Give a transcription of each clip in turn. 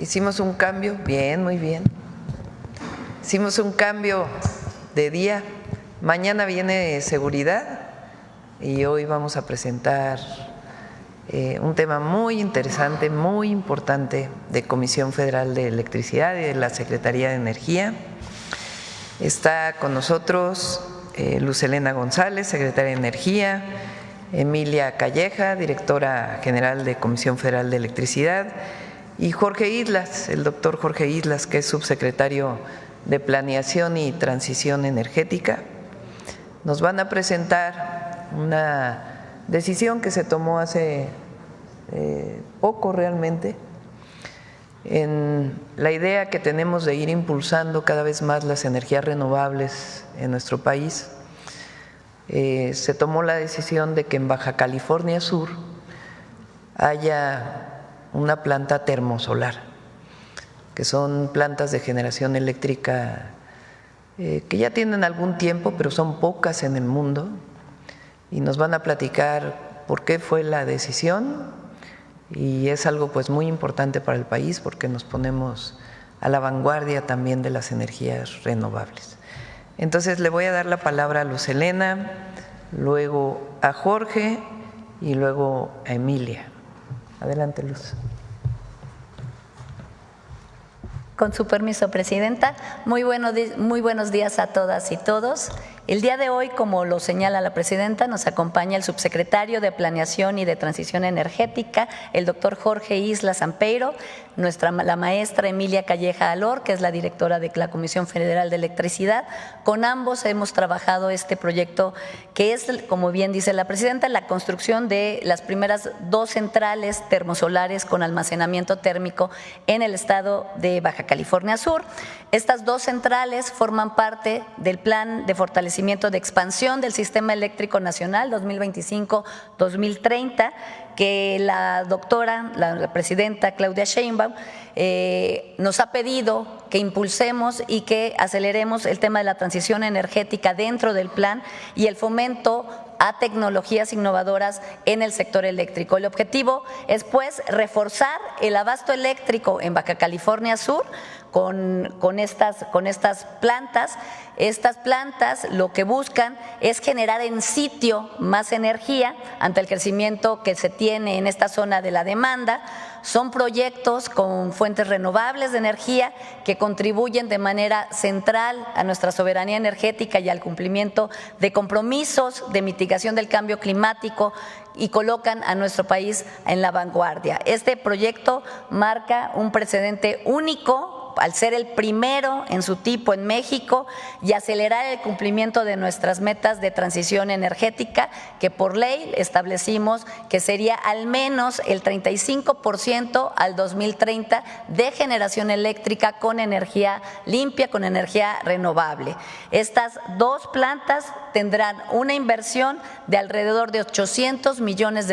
Hicimos un cambio, bien, muy bien. Hicimos un cambio de día. Mañana viene seguridad y hoy vamos a presentar un tema muy interesante, muy importante de Comisión Federal de Electricidad y de la Secretaría de Energía. Está con nosotros Luz Helena González, secretaria de Energía, Emilia Calleja, directora general de Comisión Federal de Electricidad, y Jorge Islas, el doctor Jorge Islas, que es subsecretario de Planeación y Transición Energética. Nos van a presentar una decisión que se tomó hace poco realmente, en la idea que tenemos de ir impulsando cada vez más las energías renovables en nuestro país. Se tomó la decisión de que en Baja California Sur haya una planta termosolar, que son plantas de generación eléctrica que ya tienen algún tiempo, pero son pocas en el mundo, y nos van a platicar por qué fue la decisión, y es algo pues muy importante para el país porque nos ponemos a la vanguardia también de las energías renovables. Entonces le voy a dar la palabra a Luz Helena, luego a Jorge y luego a Emilia. Adelante, Luz. Con su permiso, Presidenta. Muy buenos días a todas y todos. El día de hoy, como lo señala la Presidenta, nos acompaña el subsecretario de Planeación y de Transición Energética, el doctor Jorge Islas Sampeiro, la maestra Emilia Calleja Alor, que es la directora de la Comisión Federal de Electricidad. Con ambos hemos trabajado este proyecto que es, como bien dice la Presidenta, la construcción de las primeras 2 centrales termosolares con almacenamiento térmico en el estado de Baja California Sur. Estas 2 centrales forman parte del Plan de Fortalecimiento de Expansión del Sistema Eléctrico Nacional 2025-2030, que la doctora, la presidenta Claudia Sheinbaum, nos ha pedido que impulsemos y que aceleremos el tema de la transición energética dentro del plan y el fomento a tecnologías innovadoras en el sector eléctrico. El objetivo es, pues, reforzar el abasto eléctrico en Baja California Sur con estas plantas. Estas plantas lo que buscan es generar en sitio más energía ante el crecimiento que se tiene en esta zona de la demanda. Son proyectos con fuentes renovables de energía que contribuyen de manera central a nuestra soberanía energética y al cumplimiento de compromisos de mitigación del cambio climático y colocan a nuestro país en la vanguardia. Este proyecto marca un precedente único al ser el primero en su tipo en México y acelerar el cumplimiento de nuestras metas de transición energética, que por ley establecimos que sería al menos el 35% al 2030 de generación eléctrica con energía limpia, con energía renovable. Estas 2 plantas tendrán una inversión de alrededor de $800 millones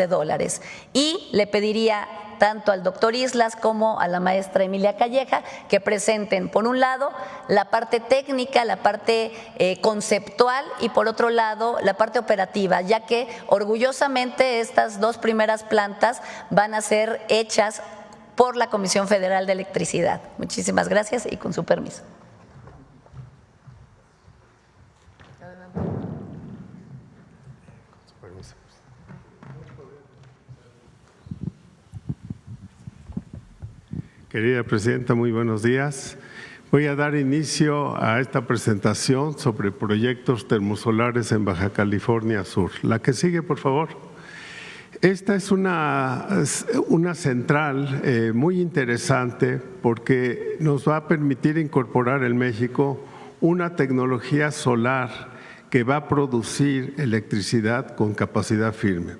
y le pediría tanto al doctor Islas como a la maestra Emilia Calleja que presenten, por un lado, la parte técnica, la parte conceptual y, por otro lado, la parte operativa, ya que orgullosamente estas 2 primeras plantas van a ser hechas por la Comisión Federal de Electricidad. Muchísimas gracias y con su permiso. Querida Presidenta, muy buenos días. Voy a dar inicio a esta presentación sobre proyectos termosolares en Baja California Sur. La que sigue, por favor. Esta es una central muy interesante porque nos va a permitir incorporar en México una tecnología solar que va a producir electricidad con capacidad firme,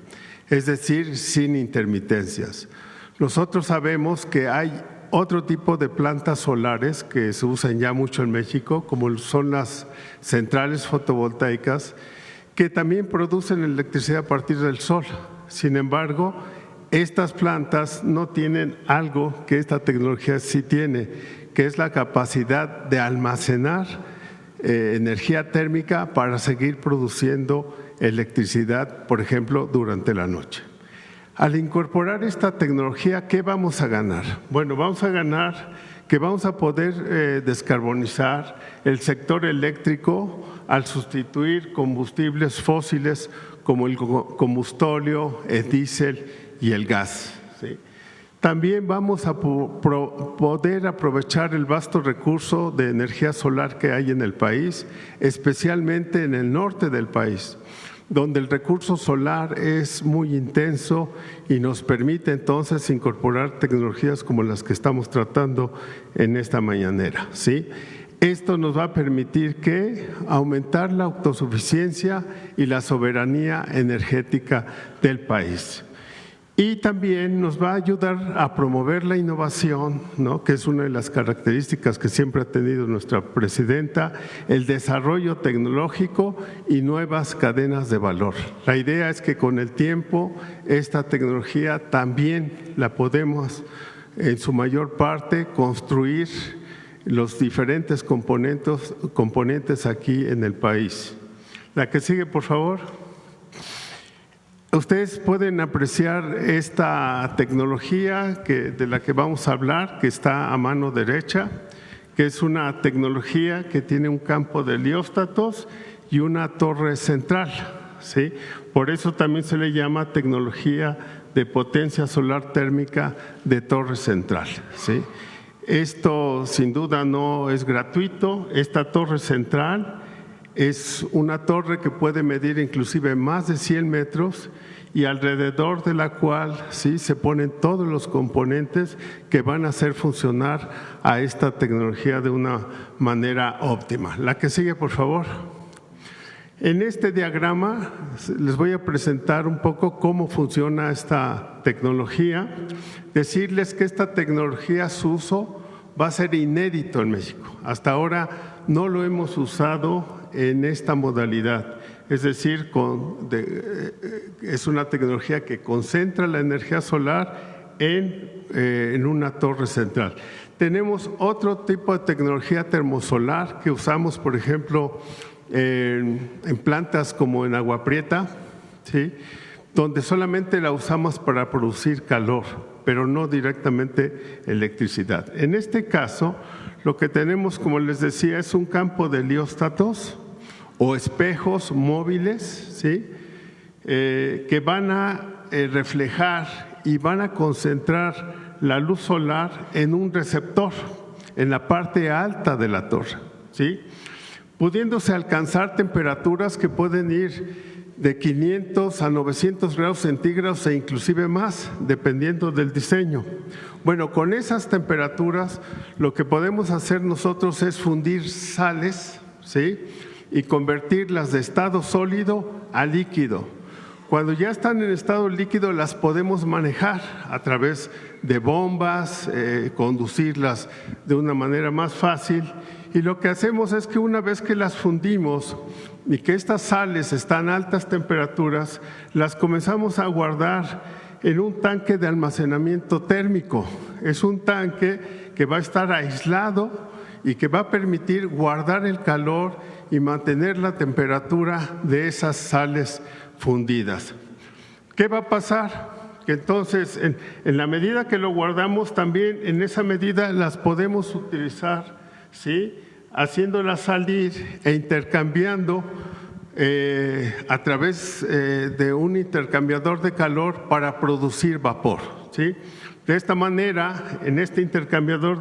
es decir, sin intermitencias. Nosotros sabemos que hay otro tipo de plantas solares que se usan ya mucho en México, como son las centrales fotovoltaicas, que también producen electricidad a partir del sol. Sin embargo, estas plantas no tienen algo que esta tecnología sí tiene, que es la capacidad de almacenar energía térmica para seguir produciendo electricidad, por ejemplo, durante la noche. Al incorporar esta tecnología, ¿qué vamos a ganar? Bueno, vamos a ganar que vamos a poder descarbonizar el sector eléctrico al sustituir combustibles fósiles como el combustóleo, el diésel y el gas, ¿sí? También vamos a poder aprovechar el vasto recurso de energía solar que hay en el país, especialmente en el norte del país, donde el recurso solar es muy intenso y nos permite entonces incorporar tecnologías como las que estamos tratando en esta mañanera, ¿sí? Esto nos va a permitir aumentar la autosuficiencia y la soberanía energética del país. Y también nos va a ayudar a promover la innovación, ¿no?, que es una de las características que siempre ha tenido nuestra presidenta, el desarrollo tecnológico y nuevas cadenas de valor. La idea es que con el tiempo esta tecnología también la podemos, en su mayor parte, construir los diferentes componentes aquí en el país. La que sigue, por favor. Ustedes pueden apreciar esta tecnología de la que vamos a hablar, que está a mano derecha, que es una tecnología que tiene un campo de helióstatos y una torre central, ¿sí? Por eso también se le llama tecnología de potencia solar térmica de torre central, ¿sí? Esto sin duda no es gratuito. Esta torre central es una torre que puede medir inclusive más de 100 metros y alrededor de la cual, ¿sí?, se ponen todos los componentes que van a hacer funcionar a esta tecnología de una manera óptima. La que sigue, por favor. En este diagrama les voy a presentar un poco cómo funciona esta tecnología. Decirles que esta tecnología, su uso va a ser inédito en México. Hasta ahora no lo hemos usado en esta modalidad, es decir, es una tecnología que concentra la energía solar en una torre central. Tenemos otro tipo de tecnología termosolar que usamos, por ejemplo, en plantas como en Agua Prieta, ¿sí?, donde solamente la usamos para producir calor, pero no directamente electricidad. En este caso, lo que tenemos, como les decía, es un campo de helióstatos o espejos móviles, ¿sí?, que van a reflejar y van a concentrar la luz solar en un receptor, en la parte alta de la torre, ¿sí?, pudiéndose alcanzar temperaturas que pueden ir de 500 a 900 grados centígrados e inclusive más, dependiendo del diseño. Bueno, con esas temperaturas lo que podemos hacer nosotros es fundir sales, ¿sí?, y convertirlas de estado sólido a líquido. Cuando ya están en estado líquido las podemos manejar a través de bombas, conducirlas de una manera más fácil, y lo que hacemos es que una vez que las fundimos y que estas sales están a altas temperaturas, las comenzamos a guardar en un tanque de almacenamiento térmico. Es un tanque que va a estar aislado y que va a permitir guardar el calor y mantener la temperatura de esas sales fundidas. ¿Qué va a pasar? Que entonces, en la medida que lo guardamos, también en esa medida las podemos utilizar, ¿sí?, haciéndolas salir e intercambiando a través de un intercambiador de calor para producir vapor, ¿sí? De esta manera, en este intercambiador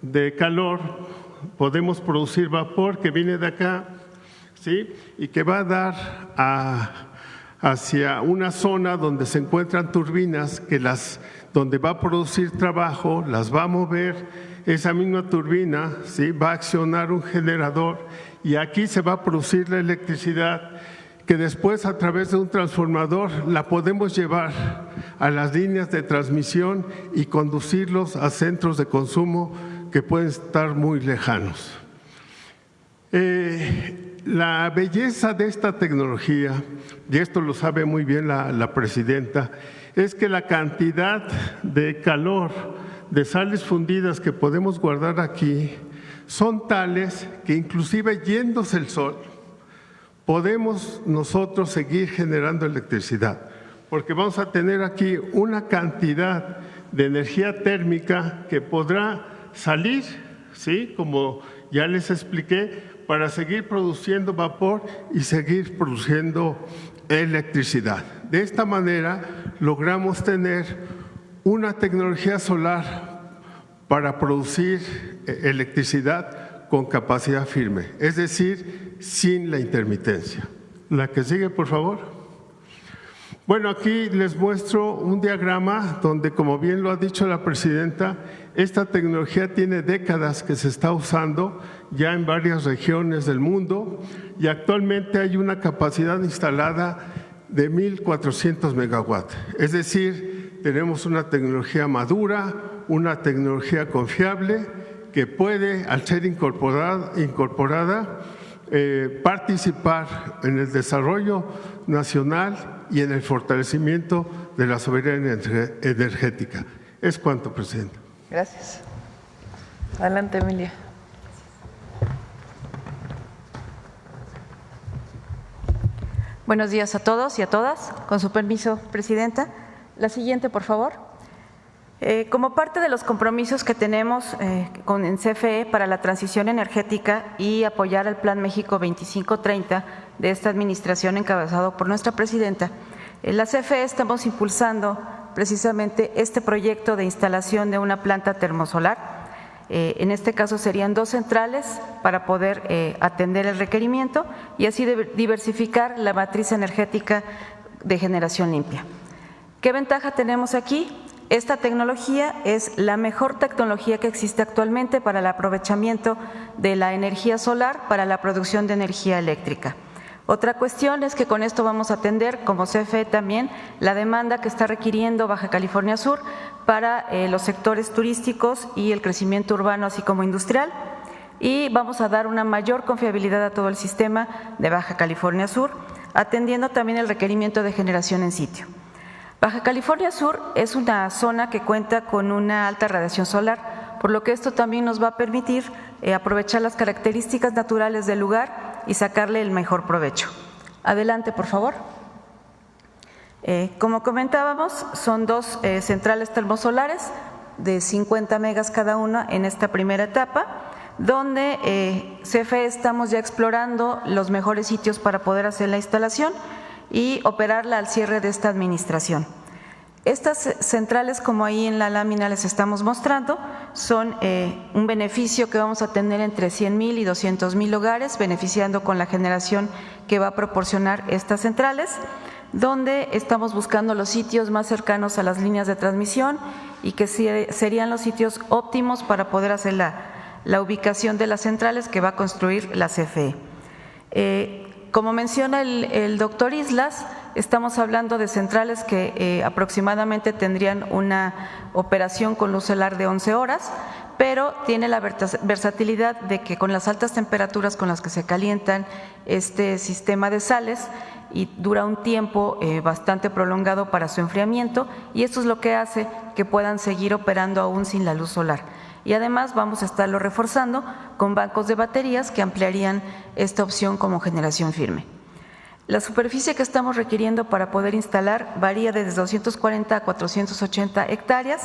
de calor, podemos producir vapor que viene de acá, ¿sí?, y que va a dar hacia una zona donde se encuentran turbinas donde va a producir trabajo, las va a mover. Esa misma turbina, ¿sí?, va a accionar un generador y aquí se va a producir la electricidad que después a través de un transformador la podemos llevar a las líneas de transmisión y conducirlos a centros de consumo que pueden estar muy lejanos. La belleza de esta tecnología, y esto lo sabe muy bien la presidenta, es que la cantidad de calor de sales fundidas que podemos guardar aquí son tales que inclusive yéndose el sol podemos nosotros seguir generando electricidad. porque vamos a tener aquí una cantidad de energía térmica que podrá salir, ¿sí?, como ya les expliqué, para seguir produciendo vapor y seguir produciendo electricidad. De esta manera logramos tener una tecnología solar para producir electricidad con capacidad firme, es decir, sin la intermitencia. La que sigue, por favor. Bueno, aquí les muestro un diagrama donde, como bien lo ha dicho la presidenta, esta tecnología tiene décadas que se está usando ya en varias regiones del mundo y actualmente hay una capacidad instalada de 1.400 megawatts. Es decir, tenemos una tecnología madura, una tecnología confiable que puede, al ser incorporada, participar en el desarrollo nacional y en el fortalecimiento de la soberanía energética. Es cuanto, Presidenta. Gracias. Adelante, Emilia. Buenos días a todos y a todas. Con su permiso, Presidenta. La siguiente, por favor. Como parte de los compromisos que tenemos en CFE para la transición energética y apoyar el Plan México 2530 de esta administración encabezado por nuestra presidenta, en la CFE estamos impulsando precisamente este proyecto de instalación de una planta termosolar. En este caso serían 2 centrales para poder atender el requerimiento y así diversificar la matriz energética de generación limpia. ¿Qué ventaja tenemos aquí? Esta tecnología es la mejor tecnología que existe actualmente para el aprovechamiento de la energía solar para la producción de energía eléctrica. Otra cuestión es que con esto vamos a atender, como CFE también, la demanda que está requiriendo Baja California Sur para los sectores turísticos y el crecimiento urbano, así como industrial, y vamos a dar una mayor confiabilidad a todo el sistema de Baja California Sur, atendiendo también el requerimiento de generación en sitio. Baja California Sur es una zona que cuenta con una alta radiación solar, por lo que esto también nos va a permitir aprovechar las características naturales del lugar y sacarle el mejor provecho. Adelante, por favor. Como comentábamos, son 2 centrales termosolares de 50 megas cada una en esta primera etapa, donde CFE estamos ya explorando los mejores sitios para poder hacer la instalación y operarla al cierre de esta administración. Estas centrales, como ahí en la lámina les estamos mostrando, son un beneficio que vamos a tener entre 100,000 y 200,000 hogares, beneficiando con la generación que va a proporcionar estas centrales, donde estamos buscando los sitios más cercanos a las líneas de transmisión y que serían los sitios óptimos para poder hacer la ubicación de las centrales que va a construir la CFE. Como menciona el doctor Islas, estamos hablando de centrales que aproximadamente tendrían una operación con luz solar de 11 horas, pero tiene la versatilidad de que con las altas temperaturas con las que se calientan este sistema de sales y dura un tiempo bastante prolongado para su enfriamiento, y esto es lo que hace que puedan seguir operando aún sin la luz solar. Y además vamos a estarlo reforzando con bancos de baterías que ampliarían esta opción como generación firme. La superficie que estamos requiriendo para poder instalar varía desde 240 a 480 hectáreas.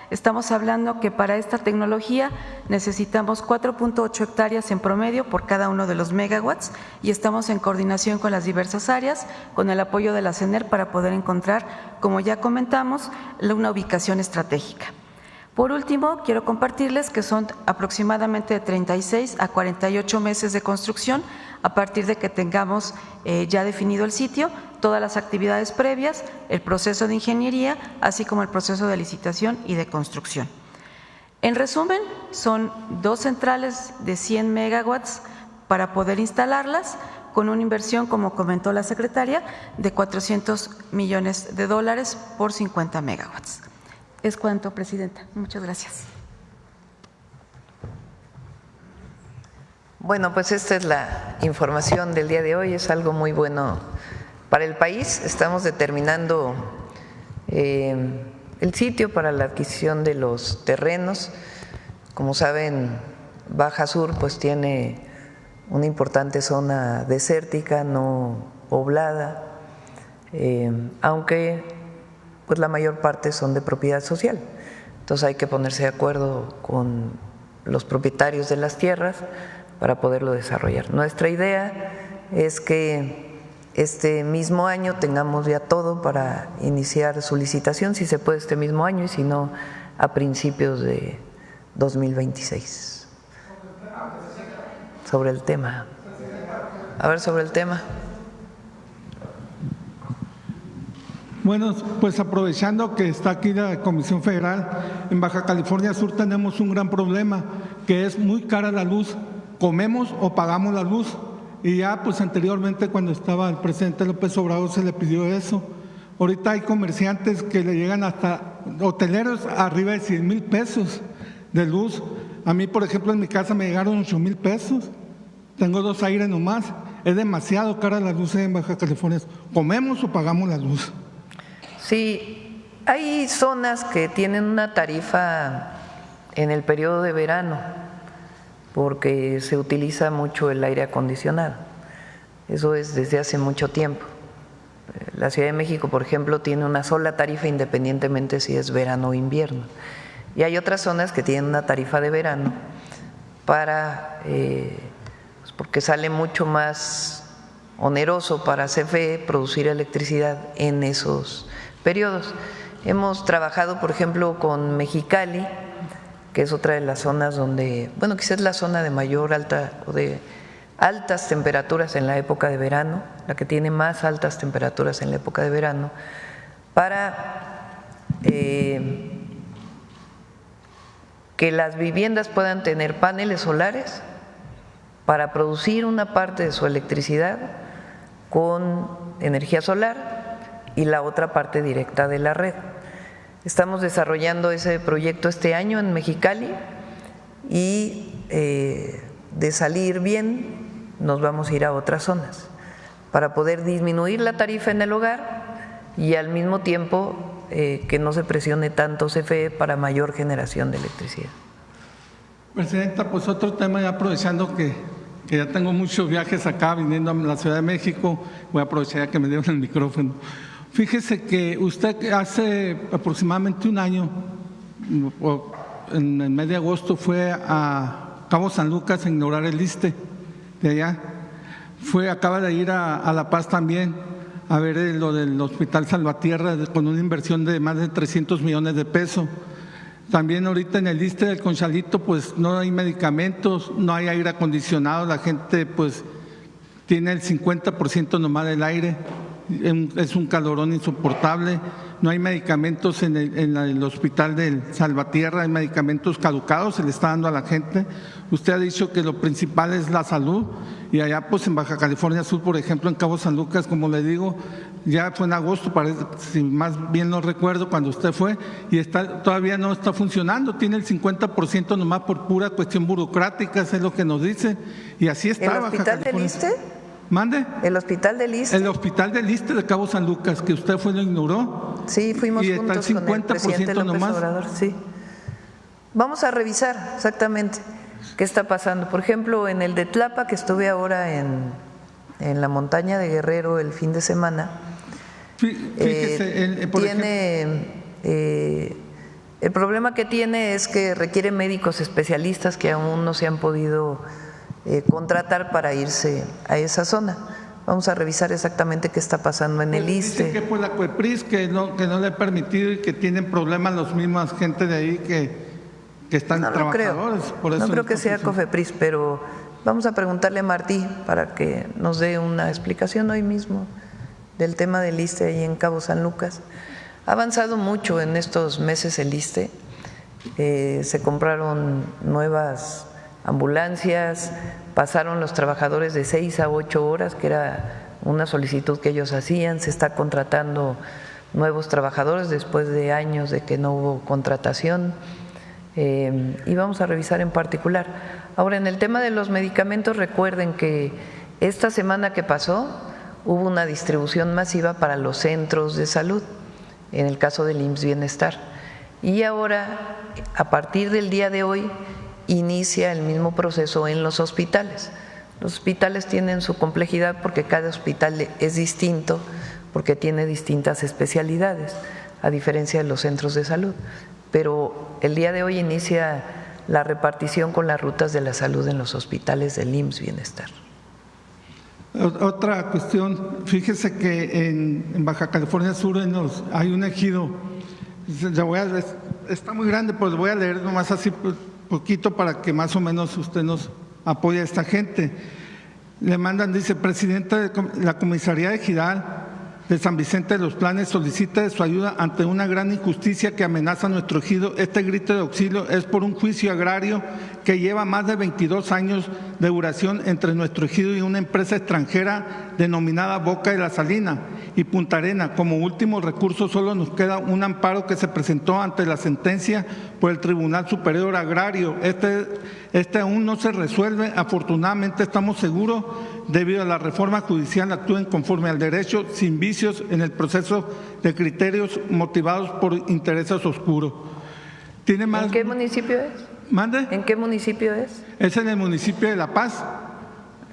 Estamos hablando que para esta tecnología necesitamos 4.8 hectáreas en promedio por cada uno de los megawatts y estamos en coordinación con las diversas áreas, con el apoyo de la CENER para poder encontrar, como ya comentamos, una ubicación estratégica. Por último, quiero compartirles que son aproximadamente de 36 a 48 meses de construcción a partir de que tengamos ya definido el sitio, todas las actividades previas, el proceso de ingeniería, así como el proceso de licitación y de construcción. En resumen, son 2 centrales de 100 megawatts para poder instalarlas, con una inversión, como comentó la secretaria, de $400 millones por 50 megawatts. Es cuanto, Presidenta. Muchas gracias. Bueno, pues esta es la información del día de hoy, es algo muy bueno para el país. Estamos determinando el sitio para la adquisición de los terrenos. Como saben, Baja Sur pues tiene una importante zona desértica, no poblada, aunque pues la mayor parte son de propiedad social. Entonces hay que ponerse de acuerdo con los propietarios de las tierras para poderlo desarrollar. Nuestra idea es que este mismo año tengamos ya todo para iniciar su licitación, si se puede este mismo año y si no, a principios de 2026. Sobre el tema. A ver, sobre el tema. Bueno, pues aprovechando que está aquí la Comisión Federal, en Baja California Sur tenemos un gran problema, que es muy cara la luz. Comemos o pagamos la luz. Y ya pues anteriormente cuando estaba el presidente López Obrador se le pidió eso. Ahorita hay comerciantes que le llegan hasta hoteleros arriba de 100,000 pesos de luz. A mí, por ejemplo, en mi casa me llegaron 8,000 pesos. Tengo 2 aires nomás. Es demasiado cara la luz en Baja California. ¿Comemos o pagamos la luz? Sí, hay zonas que tienen una tarifa en el periodo de verano porque se utiliza mucho el aire acondicionado. Eso es desde hace mucho tiempo. La Ciudad de México, por ejemplo, tiene una sola tarifa independientemente si es verano o invierno. Y hay otras zonas que tienen una tarifa de verano para, pues porque sale mucho más oneroso para CFE producir electricidad en esos periodos. Hemos trabajado, por ejemplo, con Mexicali, que es otra de las zonas donde, bueno, quizás es la zona de mayor altas temperaturas en la época de verano, la que tiene más altas temperaturas en la época de verano, para que las viviendas puedan tener paneles solares para producir una parte de su electricidad con energía solar y la otra parte directa de la red. Estamos desarrollando ese proyecto este año en Mexicali y de salir bien nos vamos a ir a otras zonas para poder disminuir la tarifa en el hogar y al mismo tiempo que no se presione tanto CFE para mayor generación de electricidad. Presidenta, pues otro tema, ya aprovechando que ya tengo muchos viajes acá viniendo a la Ciudad de México, voy a aprovechar ya que me dieron el micrófono. Fíjese que usted hace aproximadamente un año, en el mes de agosto, fue a Cabo San Lucas a inaugurar el ISSSTE de allá. Acaba de ir a La Paz también a ver lo del Hospital Salvatierra con una inversión de más de 300 millones de pesos. También ahorita en el ISSSTE del Conchalito pues no hay medicamentos, no hay aire acondicionado, la gente pues tiene el 50% nomás del aire. Es un calorón insoportable, no hay medicamentos en el hospital del Salvatierra, hay medicamentos caducados, se le está dando a la gente. Usted ha dicho que lo principal es la salud y allá pues en Baja California Sur, por ejemplo, en Cabo San Lucas, como le digo, ya fue en agosto, parece, si más bien no recuerdo cuando usted fue, y todavía no está funcionando, tiene el 50% nomás por pura cuestión burocrática, eso es lo que nos dicen, y así está. ¿El hospital del ISSSTE? ¿Mande? ¿El hospital del ISSSTE? El hospital del ISSSTE de Cabo San Lucas, que usted lo inauguró. Sí, fuimos y juntos está el 50% con el presidente López nomás. Obrador, sí. Vamos a revisar exactamente qué está pasando. Por ejemplo, en el de Tlapa, que estuve ahora en la montaña de Guerrero el fin de semana, fíjese, el problema que tiene es que requiere médicos especialistas que aún no se han podido contratar para irse a esa zona. Vamos a revisar exactamente qué está pasando en el ISSSTE. Dicen que por la COEPRIS que no le ha permitido y que tienen problemas los mismos gente de ahí que están trabajadores. Por eso no creo que sea COFEPRIS, pero vamos a preguntarle a Martí para que nos dé una explicación hoy mismo del tema del ISSSTE ahí en Cabo San Lucas. Ha avanzado mucho en estos meses el ISSSTE, se compraron nuevas ambulancias, pasaron los trabajadores de 6 a 8 horas, que era una solicitud que ellos hacían, se está contratando nuevos trabajadores después de años de que no hubo contratación y vamos a revisar en particular. Ahora, en el tema de los medicamentos, recuerden que esta semana que pasó hubo una distribución masiva para los centros de salud, en el caso del IMSS Bienestar, y ahora, a partir del día de hoy, inicia el mismo proceso en los hospitales. Los hospitales tienen su complejidad porque cada hospital es distinto, porque tiene distintas especialidades. a diferencia de los centros de salud. Pero el día de hoy inicia la repartición con las rutas de la salud en los hospitales del IMSS Bienestar. Otra cuestión, fíjese que en Baja California Sur hay un ejido, está muy grande, pues voy a leer nomás así poquito para que más o menos usted nos apoye a esta gente. Le mandan, dice, presidenta de la comisaría ejidal de San Vicente de los Planes solicita de su ayuda ante una gran injusticia que amenaza a nuestro ejido. Este grito de auxilio es por un juicio agrario que lleva más de 22 años de duración entre nuestro ejido y una empresa extranjera denominada Boca de la Salina y Punta Arena. Como último recurso solo nos queda un amparo que se presentó ante la sentencia por el Tribunal Superior Agrario. Este aún no se resuelve. Afortunadamente estamos seguros, debido a la reforma judicial, actúen conforme al derecho, sin vicios en el proceso de criterios motivados por intereses oscuros. ¿Tiene más? ¿En qué municipio es? ¿Mande? ¿En qué municipio es? Es en el municipio de La Paz,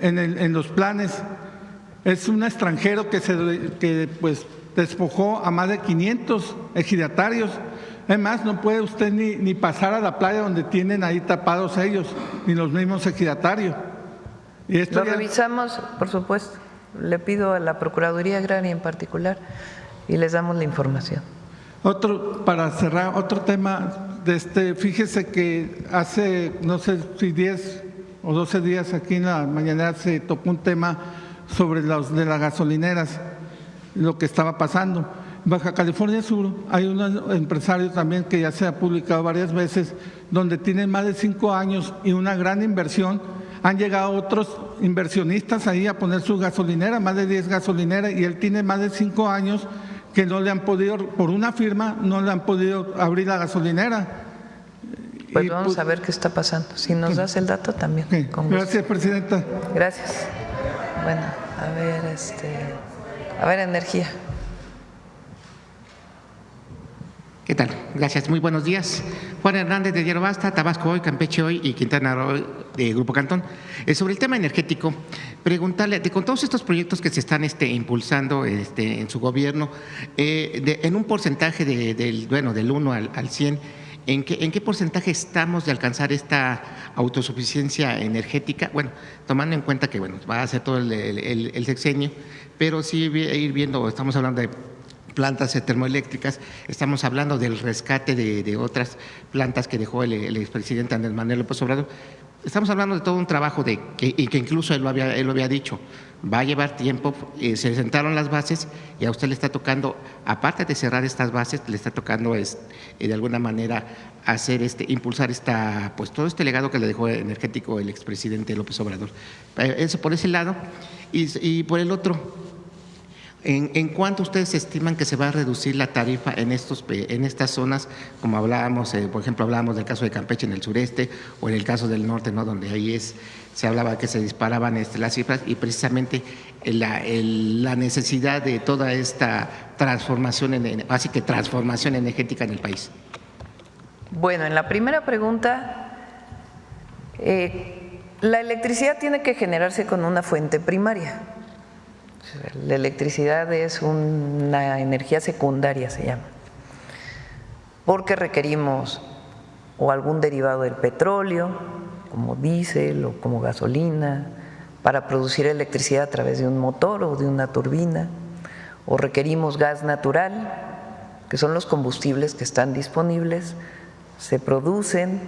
en Los Planes. Es un extranjero que pues despojó a más de 500 ejidatarios. Además, no puede usted ni pasar a la playa donde tienen ahí tapados ellos, ni los mismos ejidatarios. Y esto Lo revisamos, por supuesto. Le pido a la Procuraduría Agraria en particular y les damos la información. Para cerrar, otro tema, fíjese que hace, no sé si 10 o 12 días aquí en la mañanera se tocó un tema sobre los de las gasolineras, lo que estaba pasando. En Baja California Sur hay un empresario también que ya se ha publicado varias veces, donde tienen más de 5 años y una gran inversión. Han llegado otros inversionistas ahí a poner su gasolinera, más de 10 gasolineras, y él tiene más de 5 años que no le han podido, por una firma, no le han podido abrir la gasolinera. Pues vamos a ver qué está pasando. Si nos das el dato también. Okay. Gracias, presidenta. Gracias. Bueno, a ver, energía. ¿Qué tal? Gracias, muy buenos días. Juan Hernández de Diario Basta, Tabasco Hoy, Campeche Hoy y Quintana Roo de Grupo Cantón. Sobre el tema energético, preguntarle, con todos estos proyectos que se están impulsando en su gobierno, en un porcentaje del 1 al 100, ¿en qué porcentaje estamos de alcanzar esta autosuficiencia energética? Bueno, tomando en cuenta que va a ser todo el sexenio, pero sí ir viendo, estamos hablando de plantas termoeléctricas, estamos hablando del rescate de otras plantas que dejó el expresidente Andrés Manuel López Obrador. Estamos hablando de todo un trabajo y que incluso él lo había dicho, va a llevar tiempo, se sentaron las bases y a usted le está tocando, aparte de cerrar estas bases, le está tocando de alguna manera impulsar pues todo este legado que le dejó energético el expresidente López Obrador. Eso por ese lado, y por el otro, ¿en cuánto ustedes estiman que se va a reducir la tarifa en estas zonas? Como hablábamos, por ejemplo, hablábamos del caso de Campeche en el sureste o en el caso del norte, ¿no? Donde ahí se hablaba que se disparaban las cifras y precisamente la necesidad de toda esta transformación energética en el país. Bueno, en la primera pregunta, la electricidad tiene que generarse con una fuente primaria. La electricidad es una energía secundaria, se llama, porque requerimos o algún derivado del petróleo, como diésel o como gasolina, para producir electricidad a través de un motor o de una turbina, o requerimos gas natural, que son los combustibles que están disponibles, se producen,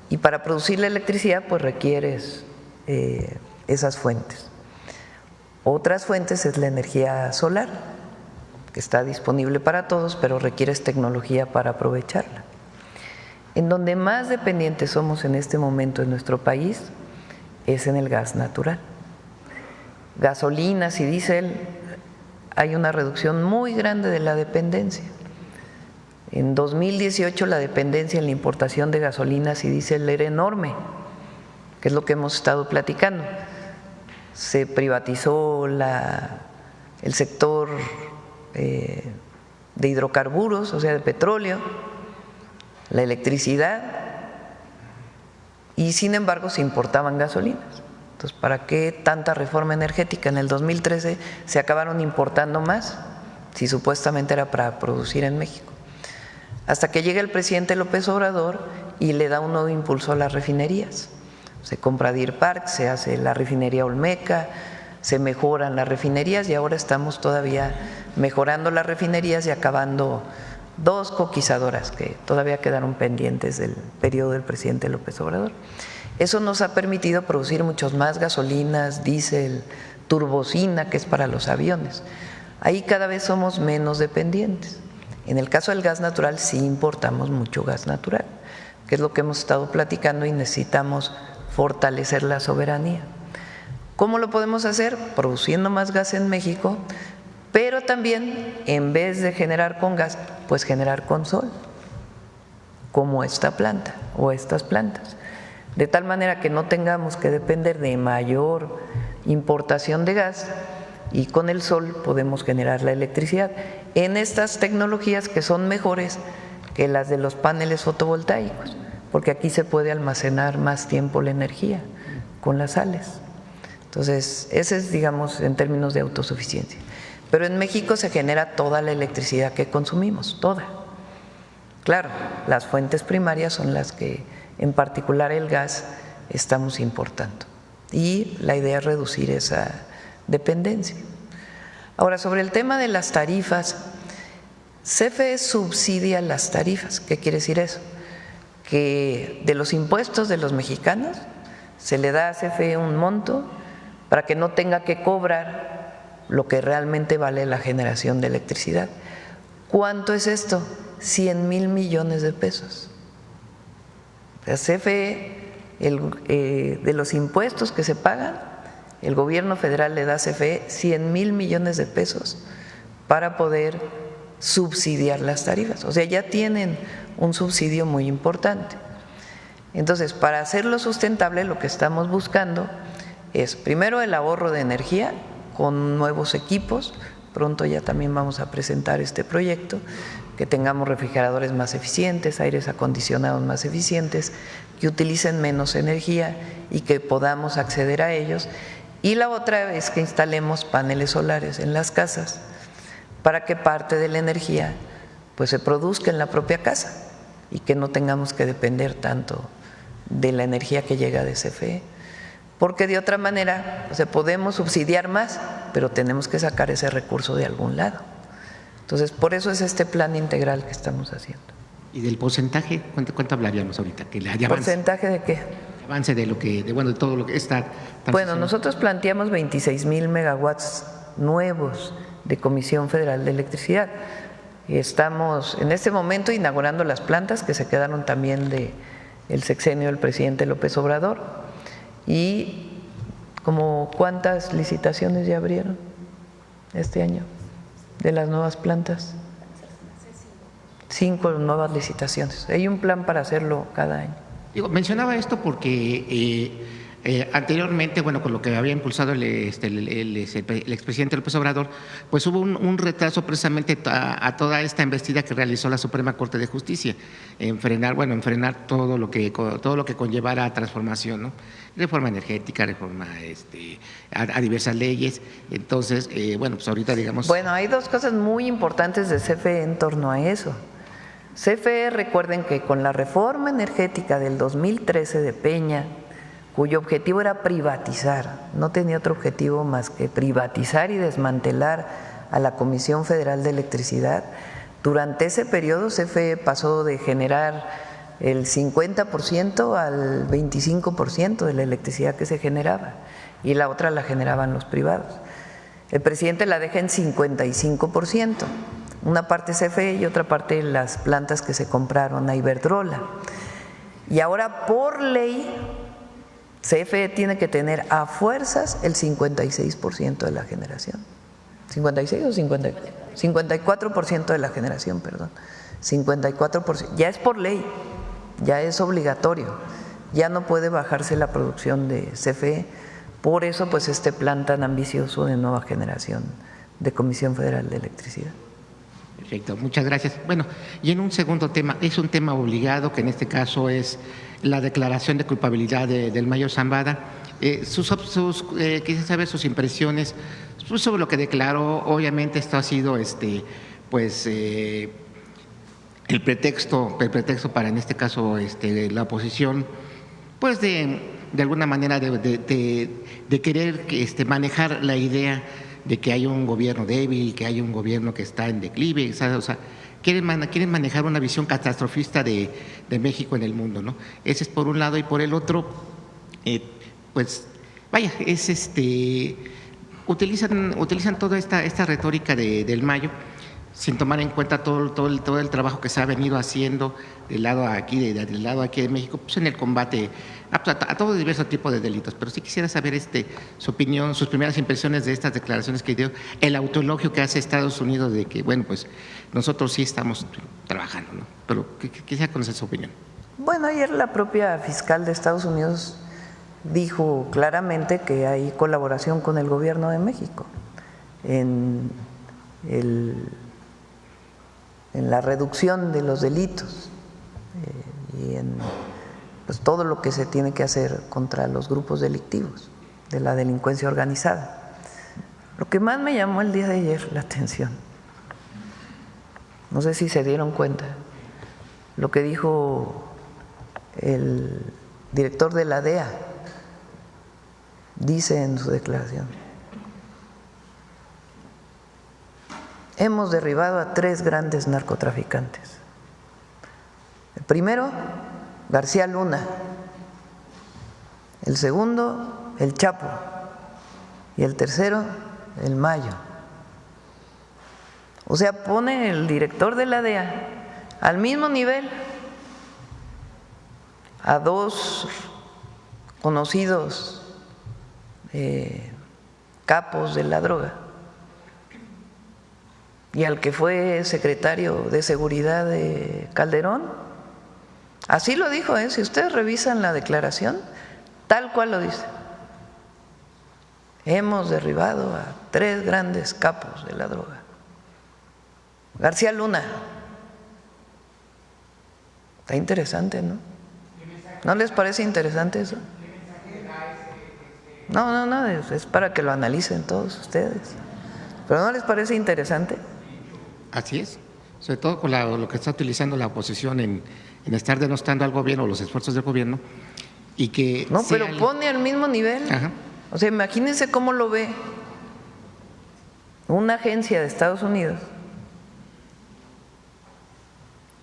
y para producir la electricidad pues requieres esas fuentes. Otras fuentes es la energía solar, que está disponible para todos, pero requieres tecnología para aprovecharla. En donde más dependientes somos en este momento en nuestro país es en el gas natural. Gasolinas y diésel, hay una reducción muy grande de la dependencia. En 2018 la dependencia en la importación de gasolinas y diésel era enorme, que es lo que hemos estado platicando. Se privatizó el sector de hidrocarburos, o sea, de petróleo, la electricidad, y sin embargo se importaban gasolinas. Entonces, ¿para qué tanta reforma energética? En el 2013 se acabaron importando más si supuestamente era para producir en México. Hasta que llega el presidente López Obrador y le da un nuevo impulso a las refinerías. Se compra Deer Park, se hace la refinería Olmeca, se mejoran las refinerías y ahora estamos todavía mejorando las refinerías y acabando 2 coquizadoras que todavía quedaron pendientes del periodo del presidente López Obrador. Eso nos ha permitido producir muchos más gasolinas, diésel, turbocina, que es para los aviones. Ahí cada vez somos menos dependientes. En el caso del gas natural sí importamos mucho gas natural, que es lo que hemos estado platicando y necesitamos fortalecer la soberanía. ¿Cómo lo podemos hacer? Produciendo más gas en México, pero también en vez de generar con gas, pues generar con sol, como esta planta o estas plantas. De tal manera que no tengamos que depender de mayor importación de gas y con el sol podemos generar la electricidad en estas tecnologías que son mejores que las de los paneles fotovoltaicos, porque aquí se puede almacenar más tiempo la energía con las sales. Entonces, ese es, digamos, en términos de autosuficiencia. Pero en México se genera toda la electricidad que consumimos, toda. Claro, las fuentes primarias son las que, en particular el gas, estamos importando. Y la idea es reducir esa dependencia. Ahora, sobre el tema de las tarifas, CFE subsidia las tarifas. ¿Qué quiere decir eso? Que de los impuestos de los mexicanos se le da a CFE un monto para que no tenga que cobrar lo que realmente vale la generación de electricidad. ¿Cuánto es esto? 100,000 millones de pesos. La CFE, de los impuestos que se pagan, el gobierno federal le da a CFE 100,000 millones de pesos para poder subsidiar las tarifas. O sea, ya tienen un subsidio muy importante. Entonces, para hacerlo sustentable, lo que estamos buscando es, primero, el ahorro de energía con nuevos equipos. Pronto ya también vamos a presentar este proyecto, que tengamos refrigeradores más eficientes, aires acondicionados más eficientes, que utilicen menos energía y que podamos acceder a ellos. Y la otra es que instalemos paneles solares en las casas para que parte de la energía pues se produzca en la propia casa y que no tengamos que depender tanto de la energía que llega de CFE, porque de otra manera, o sea, podemos subsidiar más, pero tenemos que sacar ese recurso de algún lado. Entonces, por eso es este plan integral que estamos haciendo. ¿Y del porcentaje? ¿Cuánto hablaríamos ahorita? Que de ¿Porcentaje de qué? Avance de lo que, de todo lo que está. Bueno, nosotros planteamos 26,000 megawatts nuevos de Comisión Federal de Electricidad. Estamos en este momento inaugurando las plantas que se quedaron también del sexenio del presidente López Obrador. Y como ¿cuántas licitaciones ya abrieron este año de las nuevas plantas? 5 nuevas licitaciones. Hay un plan para hacerlo cada año. Mencionaba esto porque anteriormente, bueno, con lo que había impulsado el expresidente López Obrador, pues hubo un retraso precisamente a toda esta embestida que realizó la Suprema Corte de Justicia en frenar todo lo que conllevara a transformación, ¿no? Reforma energética, reforma a diversas leyes. Entonces, bueno, pues ahorita digamos… Bueno, hay 2 cosas muy importantes de CFE en torno a eso. CFE, recuerden que con la reforma energética del 2013 de Peña, cuyo objetivo era privatizar, no tenía otro objetivo más que privatizar y desmantelar a la Comisión Federal de Electricidad, durante ese periodo CFE pasó de generar el 50% al 25% de la electricidad que se generaba, y la otra la generaban los privados. El presidente la deja en 55%, una parte CFE y otra parte las plantas que se compraron a Iberdrola. Y ahora por ley CFE tiene que tener a fuerzas el 56% de la generación. ¿56 o 50? 54% de la generación, perdón. 54%. Ya es por ley, ya es obligatorio. Ya no puede bajarse la producción de CFE. Por eso, pues, este plan tan ambicioso de nueva generación de Comisión Federal de Electricidad. Perfecto, muchas gracias. Bueno, y en un segundo tema, es un tema obligado, que en este caso es la declaración de culpabilidad del mayor Zambada. Quisiera saber sus impresiones pues, sobre lo que declaró. Obviamente esto ha sido pues el pretexto para, en este caso, la oposición, pues de alguna manera de querer manejar la idea de que hay un gobierno débil, que hay un gobierno que está en declive, ¿sabes? O sea, quieren manejar una visión catastrofista de México en el mundo, ¿no? Ese es por un lado, y por el otro, pues vaya, es utilizan toda esta retórica del Mayo, sin tomar en cuenta todo el trabajo que se ha venido haciendo del lado aquí de México, pues en el combate a todo diverso tipo de delitos. Pero sí quisiera saber su opinión, sus primeras impresiones de estas declaraciones que dio, el autoelogio que hace Estados Unidos de que, bueno, pues nosotros sí estamos trabajando, ¿no? Pero quisiera conocer su opinión. Bueno, ayer la propia fiscal de Estados Unidos dijo claramente que hay colaboración con el gobierno de México en la reducción de los delitos y en pues, todo lo que se tiene que hacer contra los grupos delictivos de la delincuencia organizada. Lo que más me llamó el día de ayer la atención, no sé si se dieron cuenta, lo que dijo el director de la DEA, dice en su declaración: hemos derribado a 3 grandes narcotraficantes. El primero, García Luna. El segundo, el Chapo. Y el tercero, el Mayo. O sea, pone el director de la DEA al mismo nivel a 2 conocidos capos de la droga y al que fue secretario de Seguridad de Calderón. Así lo dijo, si ustedes revisan la declaración, tal cual lo dice. Hemos derribado a 3 grandes capos de la droga. García Luna. Está interesante, ¿no? ¿No les parece interesante eso? No, es para que lo analicen todos ustedes. ¿Pero no les parece interesante? Así es, sobre todo con lo que está utilizando la oposición en estar denostando al gobierno, los esfuerzos del gobierno, y que… No, pero pone al mismo nivel. Ajá. O sea, imagínense cómo lo ve una agencia de Estados Unidos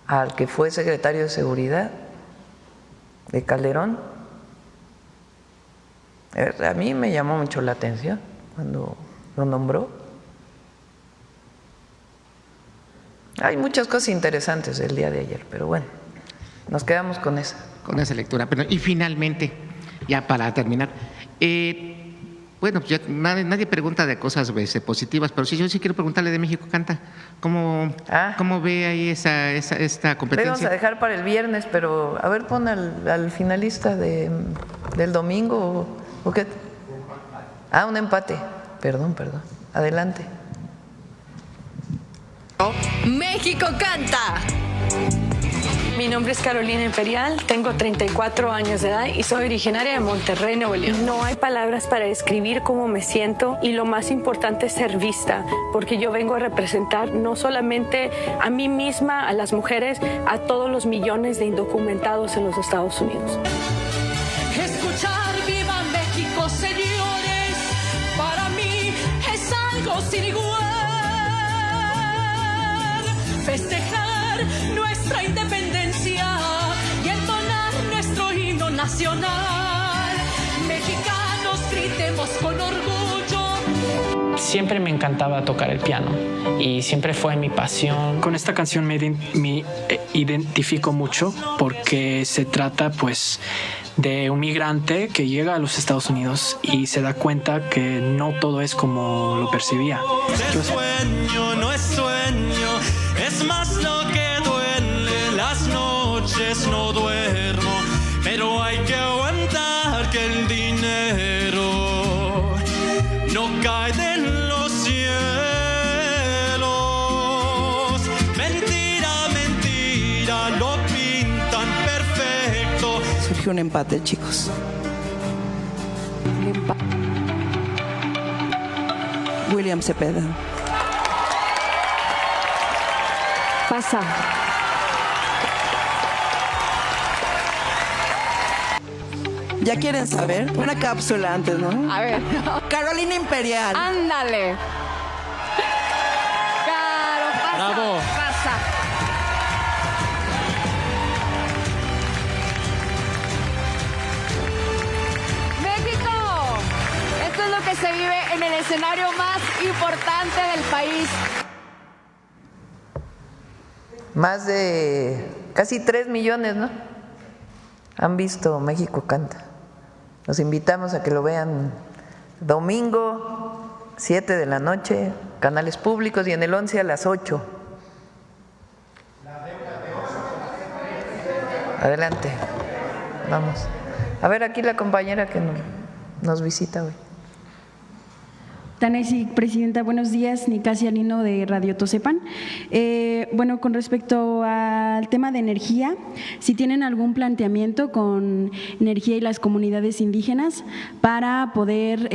al que fue secretario de Seguridad de Calderón. A mí me llamó mucho la atención cuando lo nombró. Hay muchas cosas interesantes el día de ayer, pero bueno, nos quedamos con esa. Con esa lectura. Pero, y finalmente, ya para terminar, bueno, ya nadie pregunta de cosas positivas, pero sí, yo sí quiero preguntarle de México Canta. ¿Cómo ve ahí esta competencia? Le vamos a dejar para el viernes, pero a ver, pon al finalista del domingo o qué. Un empate. Perdón. Adelante. México Canta. Mi nombre es Carolina Imperial, tengo 34 años de edad y soy originaria de Monterrey, Nuevo León. No hay palabras para describir cómo me siento y lo más importante es ser vista, porque yo vengo a representar no solamente a mí misma, a las mujeres, a todos los millones de indocumentados en los Estados Unidos. Escuchar Viva México, señores, para mí es algo sin igual. Festejar nuestra independencia y entonar nuestro himno nacional. Mexicanos, gritemos con orgullo. Siempre me encantaba tocar el piano y siempre fue mi pasión. Con esta canción me identifico mucho porque se trata pues de un migrante que llega a los Estados Unidos y se da cuenta que no todo es como lo percibía. Sueño no es sueño, es más lo que duele, las noches no duermo, pero hay que aguantar que el dinero no cae de los cielos. Mentira, mentira, lo pintan perfecto. Surgió un empate, chicos. William Cepeda. Pasa. ¿Ya quieren saber? Una cápsula antes, ¿no? A ver. Carolina Imperial. Ándale. Caro, pasa. Bravo. Pasa. México. Esto es lo que se vive en el escenario más importante del país. Más de casi 3 millones, ¿no? Han visto México Canta. Los invitamos a que lo vean domingo, 7 de la noche, canales públicos, y en el 11 a las 8. Adelante, vamos. A ver, aquí la compañera que nos visita hoy. Tanesi, presidenta, buenos días. Nicasia Lino de Radio Tosepan. Bueno, con respecto al tema de energía, si tienen algún planteamiento con energía y las comunidades indígenas para poder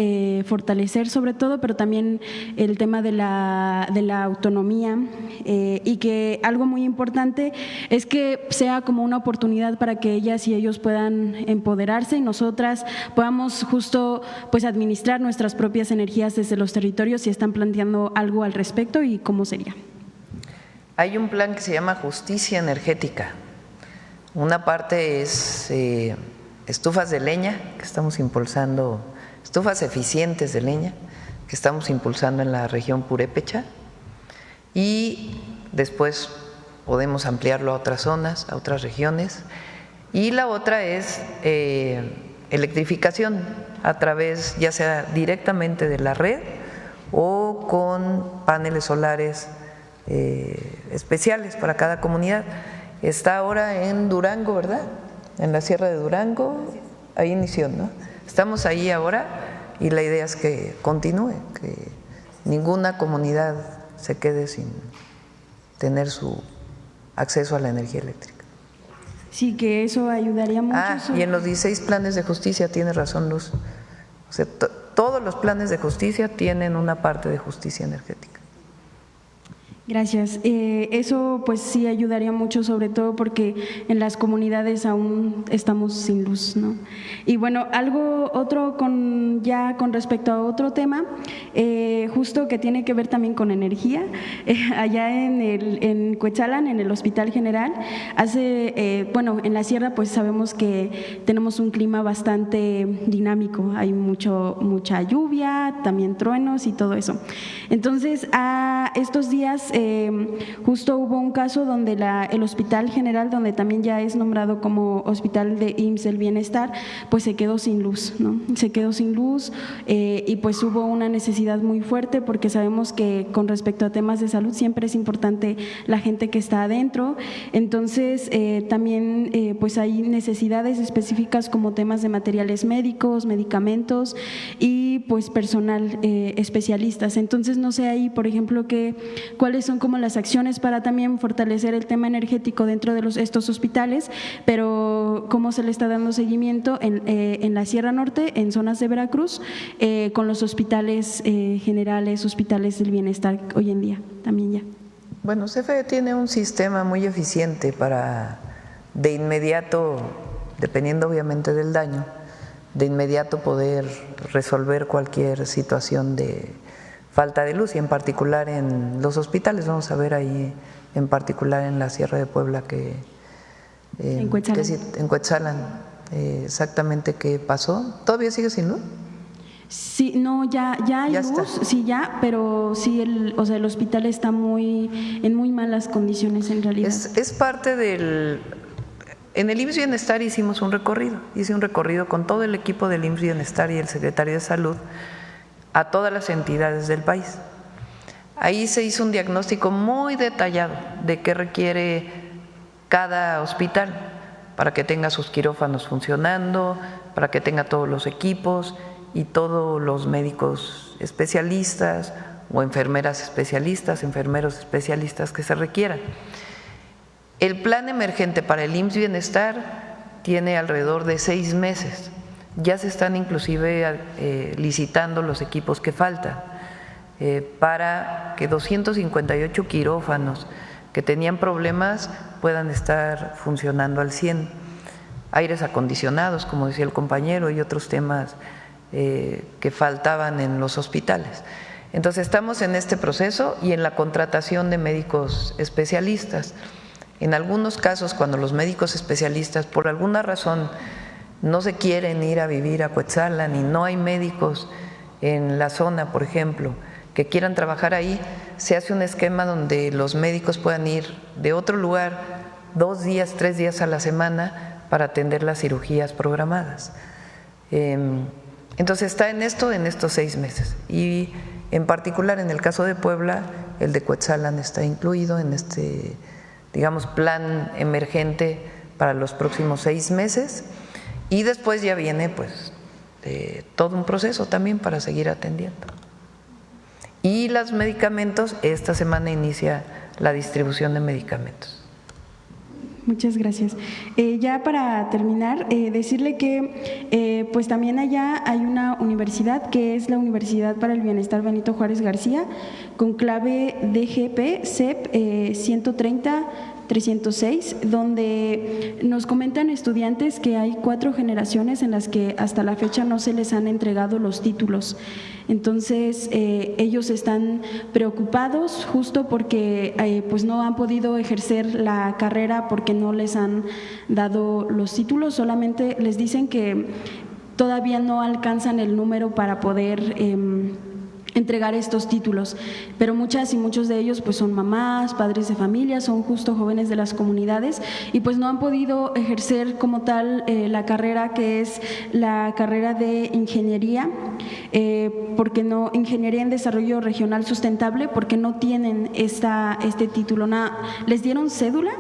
fortalecer sobre todo, pero también el tema de la autonomía y que algo muy importante es que sea como una oportunidad para que ellas y ellos puedan empoderarse y nosotras podamos justo pues administrar nuestras propias energías desde los territorios, si están planteando algo al respecto y cómo sería. Hay un plan que se llama Justicia Energética. Una parte es estufas de leña, que estamos impulsando, estufas eficientes de leña, que estamos impulsando en la región purépecha, y después podemos ampliarlo a otras zonas, a otras regiones. Y la otra es electrificación a través, ya sea directamente de la red o con paneles solares especiales para cada comunidad. Está ahora en Durango, ¿verdad? En la Sierra de Durango, ahí inició, ¿no? Estamos ahí ahora y la idea es que continúe, que ninguna comunidad se quede sin tener su acceso a la energía eléctrica. Sí, que eso ayudaría mucho. Y en los 16 planes de justicia, tiene razón Luz, o sea, todos los planes de justicia tienen una parte de justicia energética. Gracias. Eso pues sí ayudaría mucho, sobre todo porque en las comunidades aún estamos sin luz, ¿no? Y bueno, algo otro con respecto a otro tema, justo que tiene que ver también con energía, allá en Cuetzalan, en el Hospital General, en la sierra pues sabemos que tenemos un clima bastante dinámico, hay mucha lluvia, también truenos y todo eso. Entonces, estos días justo hubo un caso donde el Hospital General, donde también ya es nombrado como Hospital de IMSS del Bienestar, pues se quedó sin luz, ¿no? Se quedó sin luz y pues hubo una necesidad muy fuerte porque sabemos que con respecto a temas de salud siempre es importante la gente que está adentro. Entonces también pues hay necesidades específicas como temas de materiales médicos, medicamentos y pues personal especialistas. Entonces no sé ahí, por ejemplo, cuáles son como las acciones para también fortalecer el tema energético dentro de estos hospitales, pero cómo se le está dando seguimiento en la Sierra Norte, en zonas de Veracruz, con los hospitales generales, hospitales del bienestar hoy en día también ya. Bueno, CFE tiene un sistema muy eficiente para de inmediato, dependiendo obviamente del daño, de inmediato poder resolver cualquier situación de falta de luz, y en particular en los hospitales. Vamos a ver ahí en particular en la Sierra de Puebla en Cuetzalan exactamente qué pasó. ¿Todavía sigue sin luz? Sí, no, ya hay luz, está. Sí, ya, pero sí, el hospital está en muy malas condiciones en realidad. Es parte del… En el IMSS Bienestar hice un recorrido con todo el equipo del IMSS Bienestar y el secretario de Salud a todas las entidades del país. Ahí se hizo un diagnóstico muy detallado de qué requiere cada hospital para que tenga sus quirófanos funcionando, para que tenga todos los equipos y todos los médicos especialistas o enfermeras especialistas, enfermeros especialistas que se requieran. El plan emergente para el IMSS Bienestar tiene alrededor de 6 meses. Ya se están inclusive licitando los equipos que faltan. para que 258 quirófanos que tenían problemas puedan estar funcionando al 100%. Aires acondicionados, como decía el compañero, y otros temas que faltaban en los hospitales. Entonces estamos en este proceso y en la contratación de médicos especialistas. En algunos casos, cuando los médicos especialistas por alguna razón no se quieren ir a vivir a Cuetzalan y no hay médicos en la zona, por ejemplo, que quieran trabajar ahí, se hace un esquema donde los médicos puedan ir de otro lugar 2 días, 3 días a la semana para atender las cirugías programadas. Entonces está en estos 6 meses y en particular en el caso de Puebla, el de Cuetzalan está incluido en este, digamos, plan emergente para los próximos 6 meses y después ya viene pues todo un proceso también para seguir atendiendo. Y los medicamentos, esta semana inicia la distribución de medicamentos. Muchas gracias. Ya para terminar, decirle que pues también allá hay una universidad que es la Universidad para el Bienestar Benito Juárez García, con clave DGP CEP 130-306, donde nos comentan estudiantes que hay 4 generaciones en las que hasta la fecha no se les han entregado los títulos. Entonces, ellos están preocupados justo porque pues no han podido ejercer la carrera porque no les han dado los títulos, solamente les dicen que todavía no alcanzan el número para poder entregar estos títulos, pero muchas y muchos de ellos pues son mamás, padres de familia, son justo jóvenes de las comunidades y pues no han podido ejercer como tal la carrera que es la carrera de ingeniería, porque no, ingeniería en desarrollo regional sustentable, porque no tienen este título, les dieron cédula,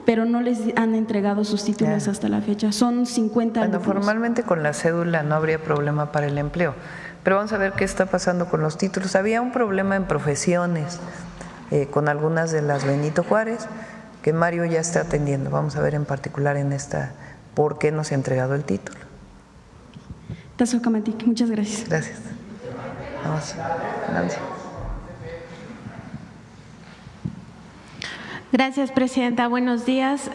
pero no les han entregado sus títulos hasta la fecha, son 50 Bueno, alumnos. formalmente con la cédula no habría problema para el empleo. Pero vamos a ver qué está pasando con los títulos. Había un problema en profesiones con algunas de las Benito Juárez que Mario ya está atendiendo. Vamos a ver en particular en esta por qué no se ha entregado el título. Tazocamatic, muchas gracias. Gracias. Vamos, Nancy. Gracias, Presidenta. Buenos días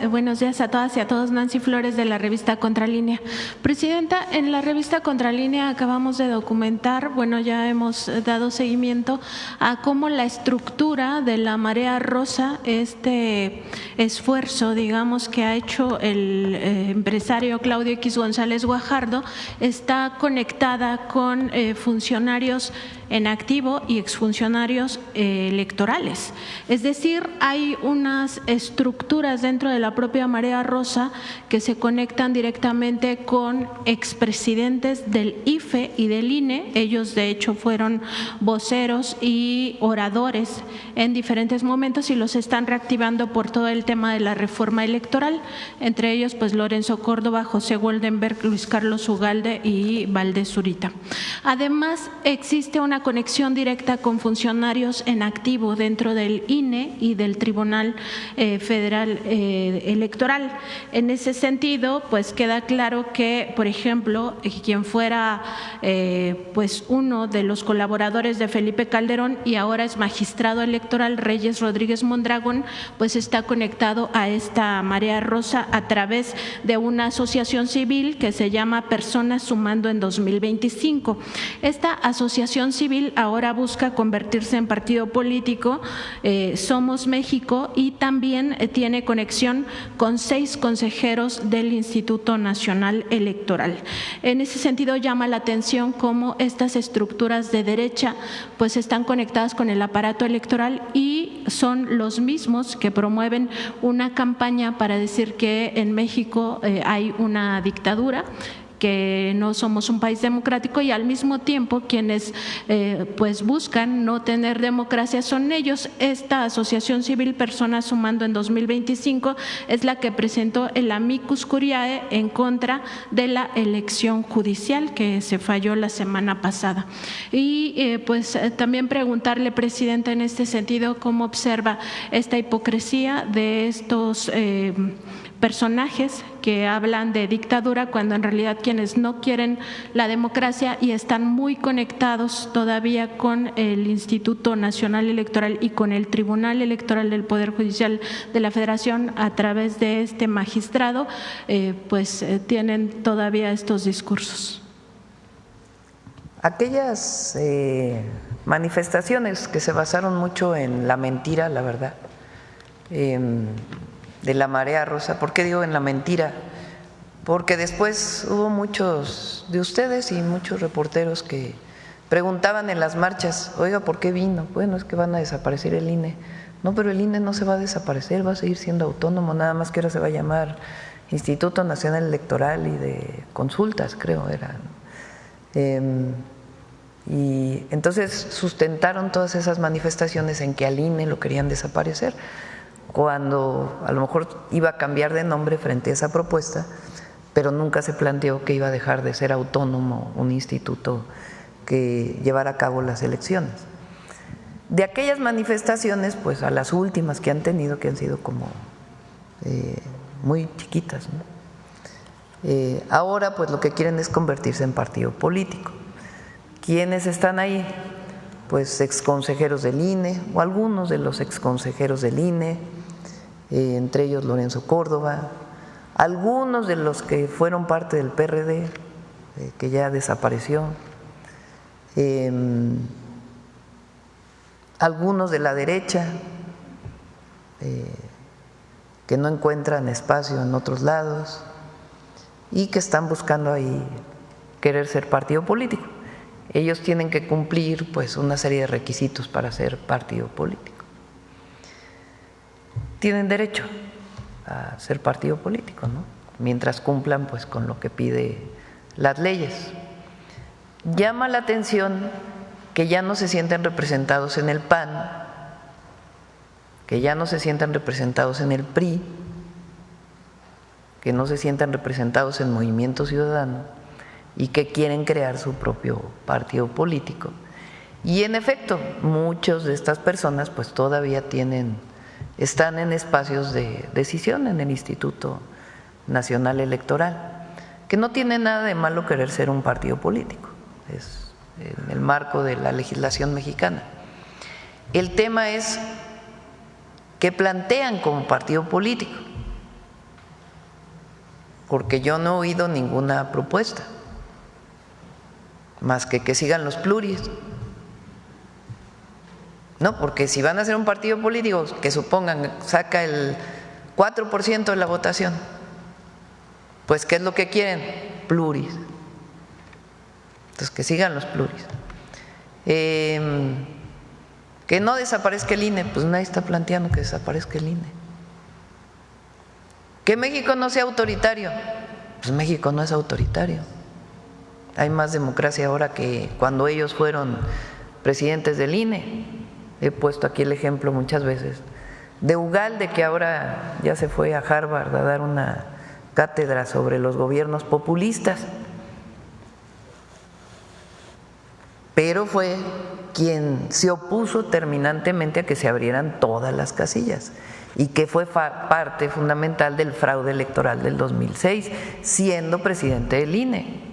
a todas y a todos. Nancy Flores, de la revista Contralínea. Presidenta, en la revista Contralínea acabamos de documentar, ya hemos dado seguimiento a cómo la estructura de la Marea Rosa, este esfuerzo, digamos, que ha hecho el empresario Claudio X González Guajardo, está conectada con funcionarios en activo y exfuncionarios electorales. Es decir, hay unas estructuras dentro de la propia Marea Rosa que se conectan directamente con expresidentes del IFE y del INE. Ellos de hecho fueron voceros y oradores en diferentes momentos y los están reactivando por todo el tema de la reforma electoral, entre ellos pues Lorenzo Córdoba, José Goldenberg, Luis Carlos Ugalde y Valdés Zurita. Además, existe una conexión directa con funcionarios en activo dentro del INE y del Tribunal Federal Electoral. En ese sentido, pues queda claro que, por ejemplo, quien fuera pues uno de los colaboradores de Felipe Calderón y ahora es magistrado electoral, Reyes Rodríguez Mondragón, pues está conectado a esta Marea Rosa a través de una asociación civil que se llama Personas Sumando en 2025. Esta asociación civil ahora busca convertirse en partido político, Somos México, y también tiene conexión con 6 consejeros del Instituto Nacional Electoral. En ese sentido, llama la atención cómo estas estructuras de derecha pues están conectadas con el aparato electoral y son los mismos que promueven una campaña para decir que en México hay una dictadura, que no somos un país democrático, y al mismo tiempo quienes pues buscan no tener democracia son ellos. Esta asociación civil Personas Sumando en 2025 es la que presentó el amicus curiae en contra de la elección judicial que se falló la semana pasada. Y pues también preguntarle, Presidenta, en este sentido, cómo observa esta hipocresía de estos personajes que hablan de dictadura cuando en realidad quienes no quieren la democracia y están muy conectados todavía con el Instituto Nacional Electoral y con el Tribunal Electoral del Poder Judicial de la Federación a través de este magistrado, tienen todavía estos discursos. Aquellas manifestaciones que se basaron mucho en la mentira, la verdad, de la marea rosa. ¿Por qué digo en la mentira? Porque después hubo muchos de ustedes y muchos reporteros que preguntaban en las marchas, oiga, ¿por qué vino? Bueno, es que van a desaparecer el INE. No, pero el INE no se va a desaparecer, va a seguir siendo autónomo, nada más que ahora se va a llamar Instituto Nacional Electoral y de Consultas, creo eran. Y entonces sustentaron todas esas manifestaciones en que al INE lo querían desaparecer, cuando a lo mejor iba a cambiar de nombre frente a esa propuesta, pero nunca se planteó que iba a dejar de ser autónomo un instituto que llevara a cabo las elecciones. De aquellas manifestaciones, pues a las últimas que han tenido, que han sido como muy chiquitas, ¿no? Ahora pues lo que quieren es convertirse en partido político. ¿Quiénes están ahí? Pues exconsejeros del INE o algunos de los exconsejeros del INE, entre ellos Lorenzo Córdoba, algunos de los que fueron parte del PRD, que ya desapareció, algunos de la derecha, que no encuentran espacio en otros lados y que están buscando ahí querer ser partido político. Ellos tienen que cumplir pues una serie de requisitos para ser partido político. Tienen derecho a ser partido político, ¿no? Mientras cumplan pues con lo que pide las leyes. Llama la atención que ya no se sienten representados en el PAN, que ya no se sientan representados en el PRI, que no se sientan representados en Movimiento Ciudadano y que quieren crear su propio partido político. Y en efecto, muchas de estas personas pues todavía están en espacios de decisión en el Instituto Nacional Electoral, que no tiene nada de malo querer ser un partido político, es en el marco de la legislación mexicana. El tema es qué plantean como partido político, porque yo no he oído ninguna propuesta más que sigan los pluris. No, porque si van a hacer un partido político que supongan saca el 4% de la votación, pues ¿qué es lo que quieren? Pluris. Entonces que sigan los pluris. Que no desaparezca el INE, pues nadie está planteando que desaparezca el INE. Que México no sea autoritario, pues México no es autoritario. Hay más democracia ahora que cuando ellos fueron presidentes del INE. He puesto aquí el ejemplo muchas veces de Ugalde, que ahora ya se fue a Harvard a dar una cátedra sobre los gobiernos populistas, pero fue quien se opuso terminantemente a que se abrieran todas las casillas y que fue parte fundamental del fraude electoral del 2006, siendo presidente del INE.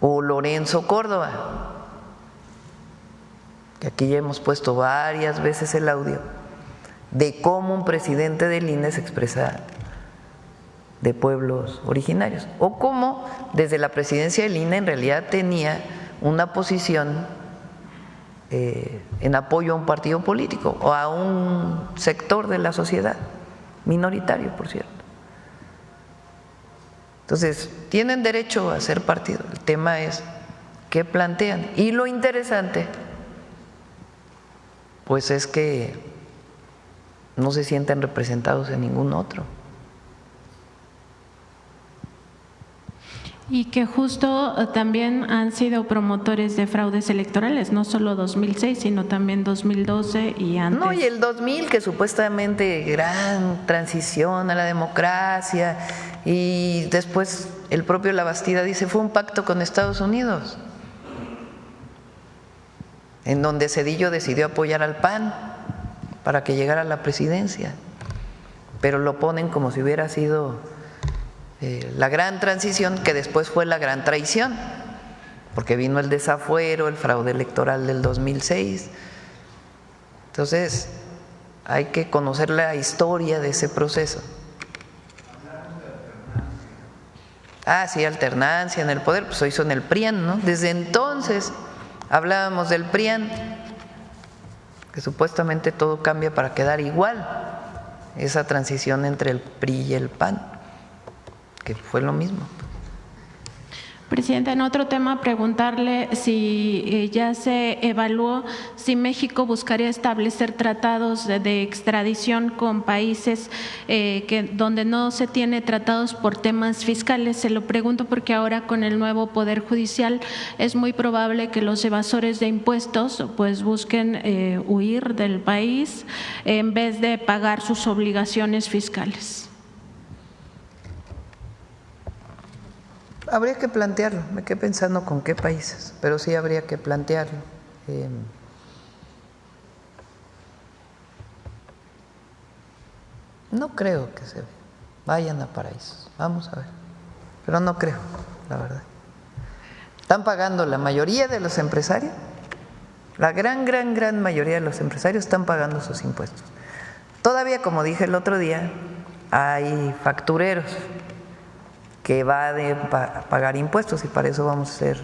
O Lorenzo Córdoba, que aquí ya hemos puesto varias veces el audio de cómo un presidente del INE se expresa de pueblos originarios, o cómo desde la presidencia del INE en realidad tenía una posición en apoyo a un partido político o a un sector de la sociedad, minoritario, por cierto. Entonces, tienen derecho a ser partido, el tema es qué plantean. Y lo interesante, pues es que no se sienten representados en ningún otro. Y que justo también han sido promotores de fraudes electorales, no solo 2006, sino también 2012 y antes. No, y el 2000, que supuestamente gran transición a la democracia, y después el propio Labastida dice fue un pacto con Estados Unidos, en donde Zedillo decidió apoyar al PAN para que llegara a la presidencia. pero lo ponen como si hubiera sido la gran transición, que después fue la gran traición, porque vino el desafuero, el fraude electoral del 2006. Entonces, hay que conocer la historia de ese proceso. Sí, alternancia en el poder, pues se hizo en el PRIAN, ¿no? Desde entonces hablábamos del PRIAN, que supuestamente todo cambia para quedar igual, esa transición entre el PRI y el PAN, que fue lo mismo. Presidenta, en otro tema, preguntarle si ya se evaluó si México buscaría establecer tratados de extradición con países donde no se tiene tratados por temas fiscales. Se lo pregunto porque ahora con el nuevo Poder Judicial es muy probable que los evasores de impuestos pues busquen huir del país en vez de pagar sus obligaciones fiscales. Habría que plantearlo, me quedé pensando con qué países, pero sí habría que plantearlo. No creo que se vayan a paraísos, vamos a ver, pero no creo, la verdad. Están pagando la mayoría de los empresarios, la gran mayoría de los empresarios están pagando sus impuestos. Todavía, como dije el otro día, hay factureros que va a pagar impuestos y para eso vamos a hacer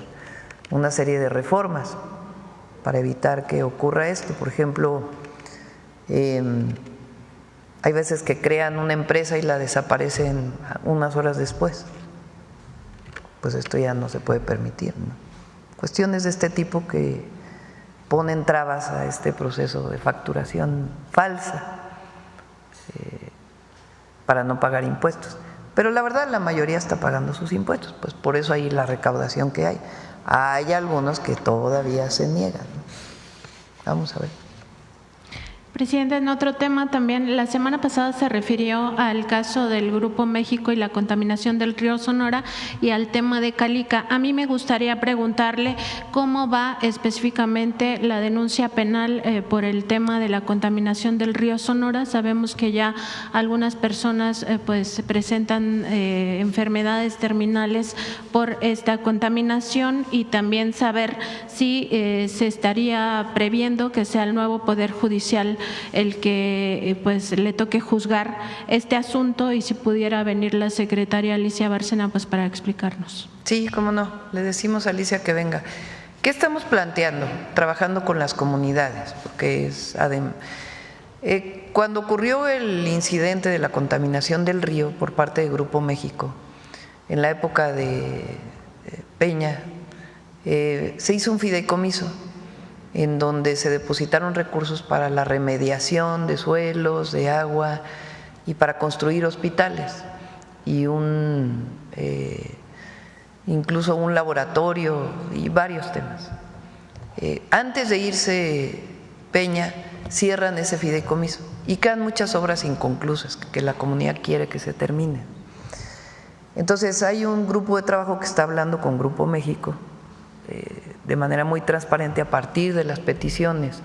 una serie de reformas para evitar que ocurra esto. Por ejemplo, hay veces que crean una empresa y la desaparecen unas horas después. Pues esto ya no se puede permitir, ¿no? Cuestiones de este tipo que ponen trabas a este proceso de facturación falsa para no pagar impuestos. Pero la verdad la mayoría está pagando sus impuestos, pues por eso hay la recaudación que hay. Hay algunos que todavía se niegan, ¿no? Vamos a ver. Presidenta, en otro tema también, la semana pasada se refirió al caso del Grupo México y la contaminación del río Sonora y al tema de Calica. A mí me gustaría preguntarle cómo va específicamente la denuncia penal por el tema de la contaminación del río Sonora. Sabemos que ya algunas personas pues presentan enfermedades terminales por esta contaminación y también saber si se estaría previendo que sea el nuevo Poder Judicial el que pues le toque juzgar este asunto y si pudiera venir la secretaria Alicia Bárcena pues para explicarnos. Sí, cómo no, le decimos a Alicia que venga. ¿Qué estamos planteando? Trabajando con las comunidades, porque es cuando ocurrió el incidente de la contaminación del río por parte de Grupo México, en la época de Peña, se hizo un fideicomiso en donde se depositaron recursos para la remediación de suelos, de agua y para construir hospitales y incluso un laboratorio y varios temas. Antes de irse Peña, cierran ese fideicomiso y quedan muchas obras inconclusas que la comunidad quiere que se terminen. Entonces hay un grupo de trabajo que está hablando con Grupo México de manera muy transparente a partir de las peticiones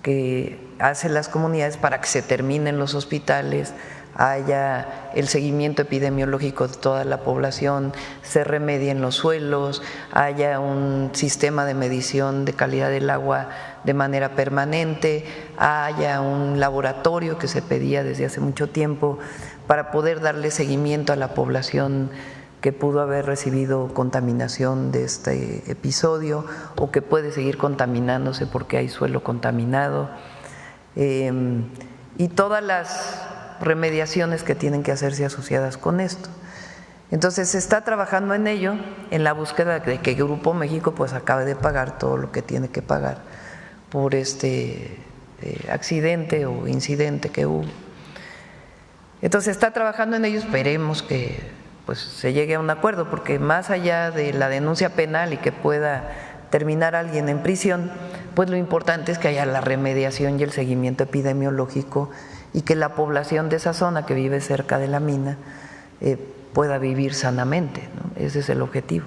que hacen las comunidades para que se terminen los hospitales, haya el seguimiento epidemiológico de toda la población, se remedien los suelos, haya un sistema de medición de calidad del agua de manera permanente, haya un laboratorio que se pedía desde hace mucho tiempo para poder darle seguimiento a la población que pudo haber recibido contaminación de este episodio o que puede seguir contaminándose porque hay suelo contaminado, y todas las remediaciones que tienen que hacerse asociadas con esto. Entonces se está trabajando en ello, en la búsqueda de que Grupo México pues acabe de pagar todo lo que tiene que pagar por este accidente o incidente que hubo. Entonces está trabajando en ello, esperemos que pues se llegue a un acuerdo, porque más allá de la denuncia penal y que pueda terminar alguien en prisión, pues lo importante es que haya la remediación y el seguimiento epidemiológico y que la población de esa zona que vive cerca de la mina pueda vivir sanamente, ¿no? Ese es el objetivo.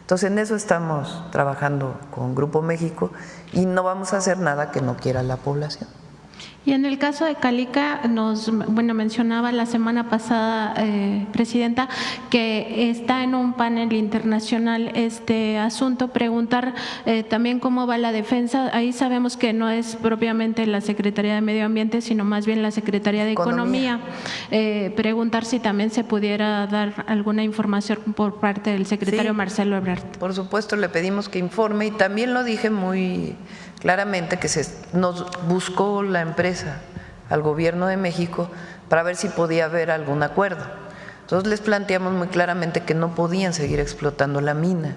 Entonces en eso estamos trabajando con Grupo México y no vamos a hacer nada que no quiera la población. Y en el caso de Calica, mencionaba la semana pasada, Presidenta, que está en un panel internacional este asunto. Preguntar también cómo va la defensa. Ahí sabemos que no es propiamente la Secretaría de Medio Ambiente, sino más bien la Secretaría de Economía. Preguntar si también se pudiera dar alguna información por parte del secretario Marcelo Ebrard. Por supuesto, le pedimos que informe y también lo dije muy claramente que nos buscó la empresa al gobierno de México para ver si podía haber algún acuerdo. Entonces les planteamos muy claramente que no podían seguir explotando la mina,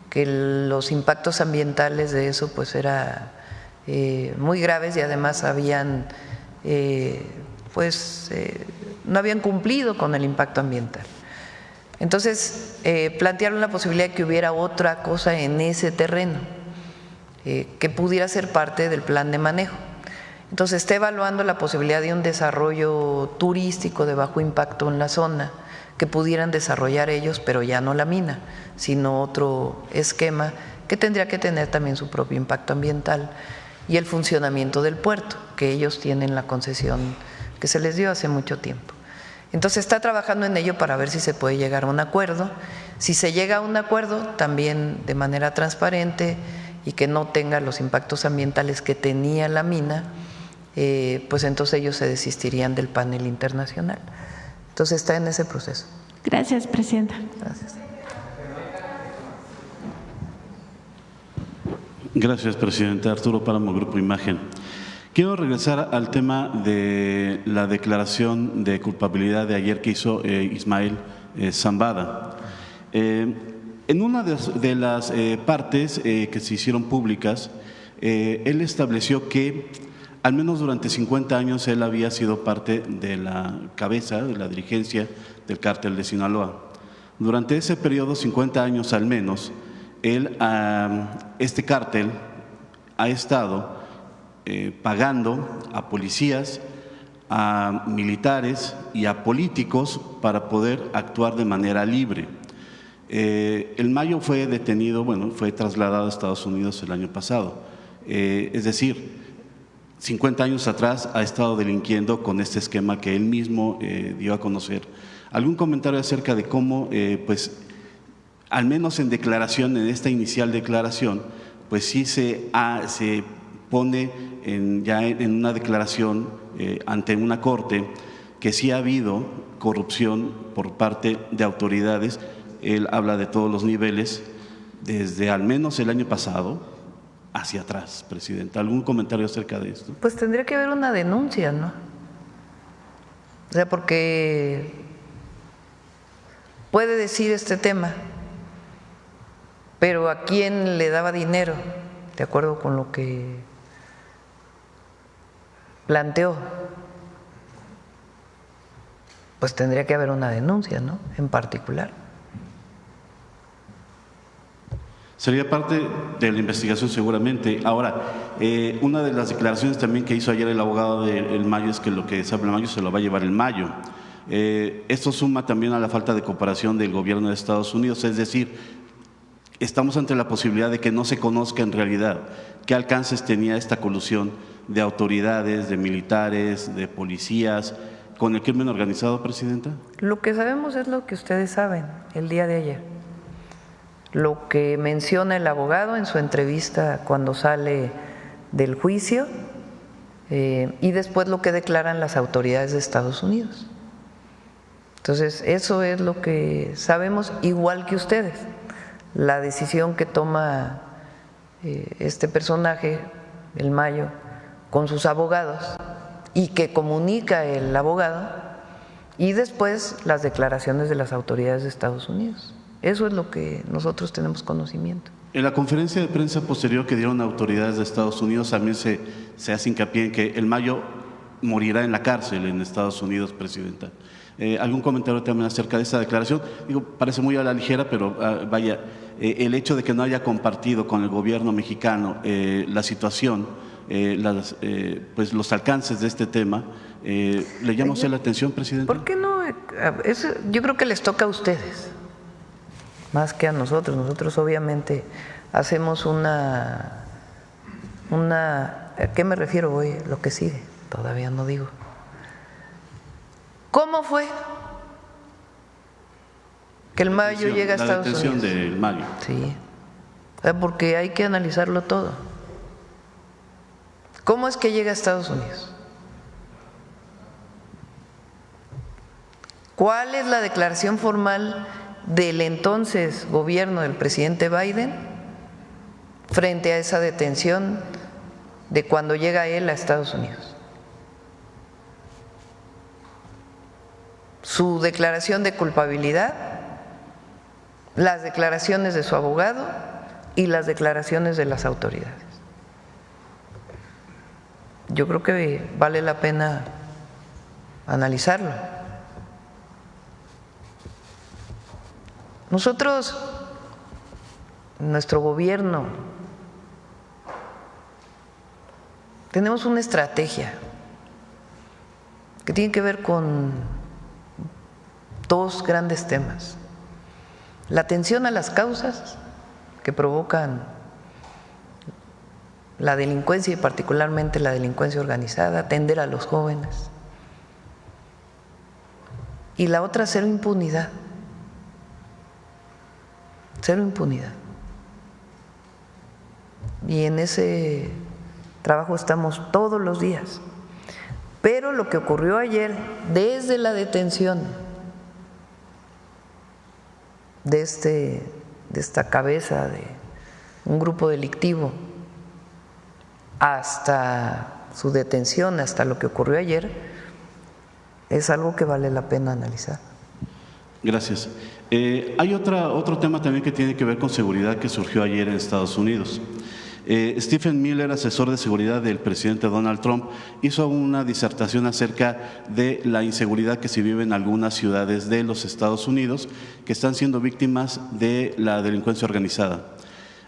que los impactos ambientales de eso pues era muy graves y además habían no habían cumplido con el impacto ambiental. Entonces plantearon la posibilidad de que hubiera otra cosa en ese terreno que pudiera ser parte del plan de manejo. Entonces está evaluando la posibilidad de un desarrollo turístico de bajo impacto en la zona que pudieran desarrollar ellos, pero ya no la mina, sino otro esquema que tendría que tener también su propio impacto ambiental y el funcionamiento del puerto, que ellos tienen la concesión que se les dio hace mucho tiempo. Entonces está trabajando en ello para ver si se puede llegar a un acuerdo. Si se llega a un acuerdo, también de manera transparente y que no tenga los impactos ambientales que tenía la mina, pues entonces ellos se desistirían del panel internacional. Entonces está en ese proceso. Gracias, Presidenta. Gracias. Gracias, Presidenta. Arturo Páramo, Grupo Imagen. Quiero regresar al tema de la declaración de culpabilidad de ayer que hizo Ismael Zambada. En una de las partes que se hicieron públicas, él estableció que al menos durante 50 años él había sido parte de la cabeza, de la dirigencia del cártel de Sinaloa. Durante ese periodo, 50 años al menos, este cártel ha estado pagando a policías, a militares y a políticos para poder actuar de manera libre. El Mayo fue detenido, fue trasladado a Estados Unidos el año pasado. Es decir, 50 años atrás ha estado delinquiendo con este esquema que él mismo dio a conocer. ¿Algún comentario acerca de cómo, al menos en declaración, en esta inicial declaración, pues sí se pone ya en una declaración ante una corte que sí ha habido corrupción por parte de autoridades? Él habla de todos los niveles, desde al menos el año pasado hacia atrás, Presidenta. ¿Algún comentario acerca de esto? Pues tendría que haber una denuncia, ¿no? O sea, porque puede decir este tema, pero ¿a quién le daba dinero? De acuerdo con lo que planteó, pues tendría que haber una denuncia, ¿no? En particular. Sería parte de la investigación seguramente. Ahora, una de las declaraciones también que hizo ayer el abogado del Mayo es que lo que sabe el Mayo se lo va a llevar el Mayo. Esto suma también a la falta de cooperación del gobierno de Estados Unidos, es decir, estamos ante la posibilidad de que no se conozca en realidad qué alcances tenía esta colusión de autoridades, de militares, de policías, con el crimen organizado, Presidenta. Lo que sabemos es lo que ustedes saben el día de ayer. Lo que menciona el abogado en su entrevista cuando sale del juicio y después lo que declaran las autoridades de Estados Unidos. Entonces, eso es lo que sabemos, igual que ustedes. La decisión que toma este personaje, el Mayo, con sus abogados y que comunica el abogado, y después las declaraciones de las autoridades de Estados Unidos. Eso es lo que nosotros tenemos conocimiento. En la conferencia de prensa posterior que dieron autoridades de Estados Unidos también se hace hincapié en que el Mayo morirá en la cárcel en Estados Unidos, Presidenta. ¿Algún comentario también acerca de esa declaración? Digo, parece muy a la ligera, pero vaya, el hecho de que no haya compartido con el gobierno mexicano la situación, pues los alcances de este tema, ¿le llama usted la atención, Presidenta? ¿Por qué no? Eso yo creo que les toca a ustedes, más que a nosotros. Nosotros obviamente hacemos ¿a qué me refiero hoy? Lo que sigue. todavía no digo. ¿Cómo fue que el Mayo llega a Estados Unidos? La detención del Mayo. Sí, porque hay que analizarlo todo. ¿Cómo es que llega a Estados Unidos? ¿Cuál es la declaración formal del entonces gobierno del presidente Biden frente a esa detención de cuando llega él a Estados Unidos? Su declaración de culpabilidad, las declaraciones de su abogado y las declaraciones de las autoridades. Yo creo que vale la pena analizarlo. Nosotros, nuestro gobierno, tenemos una estrategia que tiene que ver con dos grandes temas: la atención a las causas que provocan la delincuencia y particularmente la delincuencia organizada, atender a los jóvenes, y la otra, cero impunidad. Cero impunidad. Y en ese trabajo estamos todos los días. Pero lo que ocurrió ayer, desde la detención de esta cabeza de un grupo delictivo hasta su detención, hasta lo que ocurrió ayer, es algo que vale la pena analizar. Gracias. Hay otro tema también que tiene que ver con seguridad que surgió ayer en Estados Unidos. Stephen Miller, asesor de seguridad del presidente Donald Trump, hizo una disertación acerca de la inseguridad que se vive en algunas ciudades de los Estados Unidos que están siendo víctimas de la delincuencia organizada.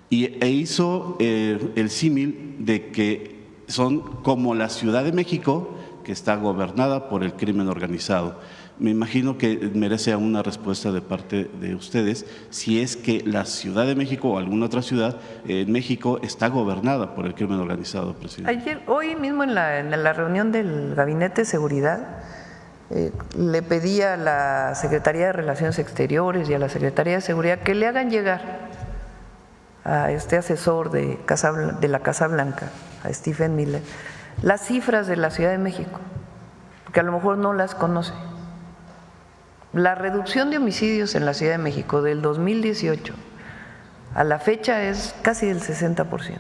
E hizo el símil de que son como la Ciudad de México, que está gobernada por el crimen organizado. Me imagino que merece una respuesta de parte de ustedes si es que la Ciudad de México o alguna otra ciudad en México está gobernada por el crimen organizado, presidente. Hoy mismo en la reunión del Gabinete de Seguridad le pedí a la Secretaría de Relaciones Exteriores y a la Secretaría de Seguridad que le hagan llegar a este asesor de la Casa Blanca, a Stephen Miller, las cifras de la Ciudad de México, porque a lo mejor no las conoce. La reducción de homicidios en la Ciudad de México del 2018 a la fecha es casi del 60%.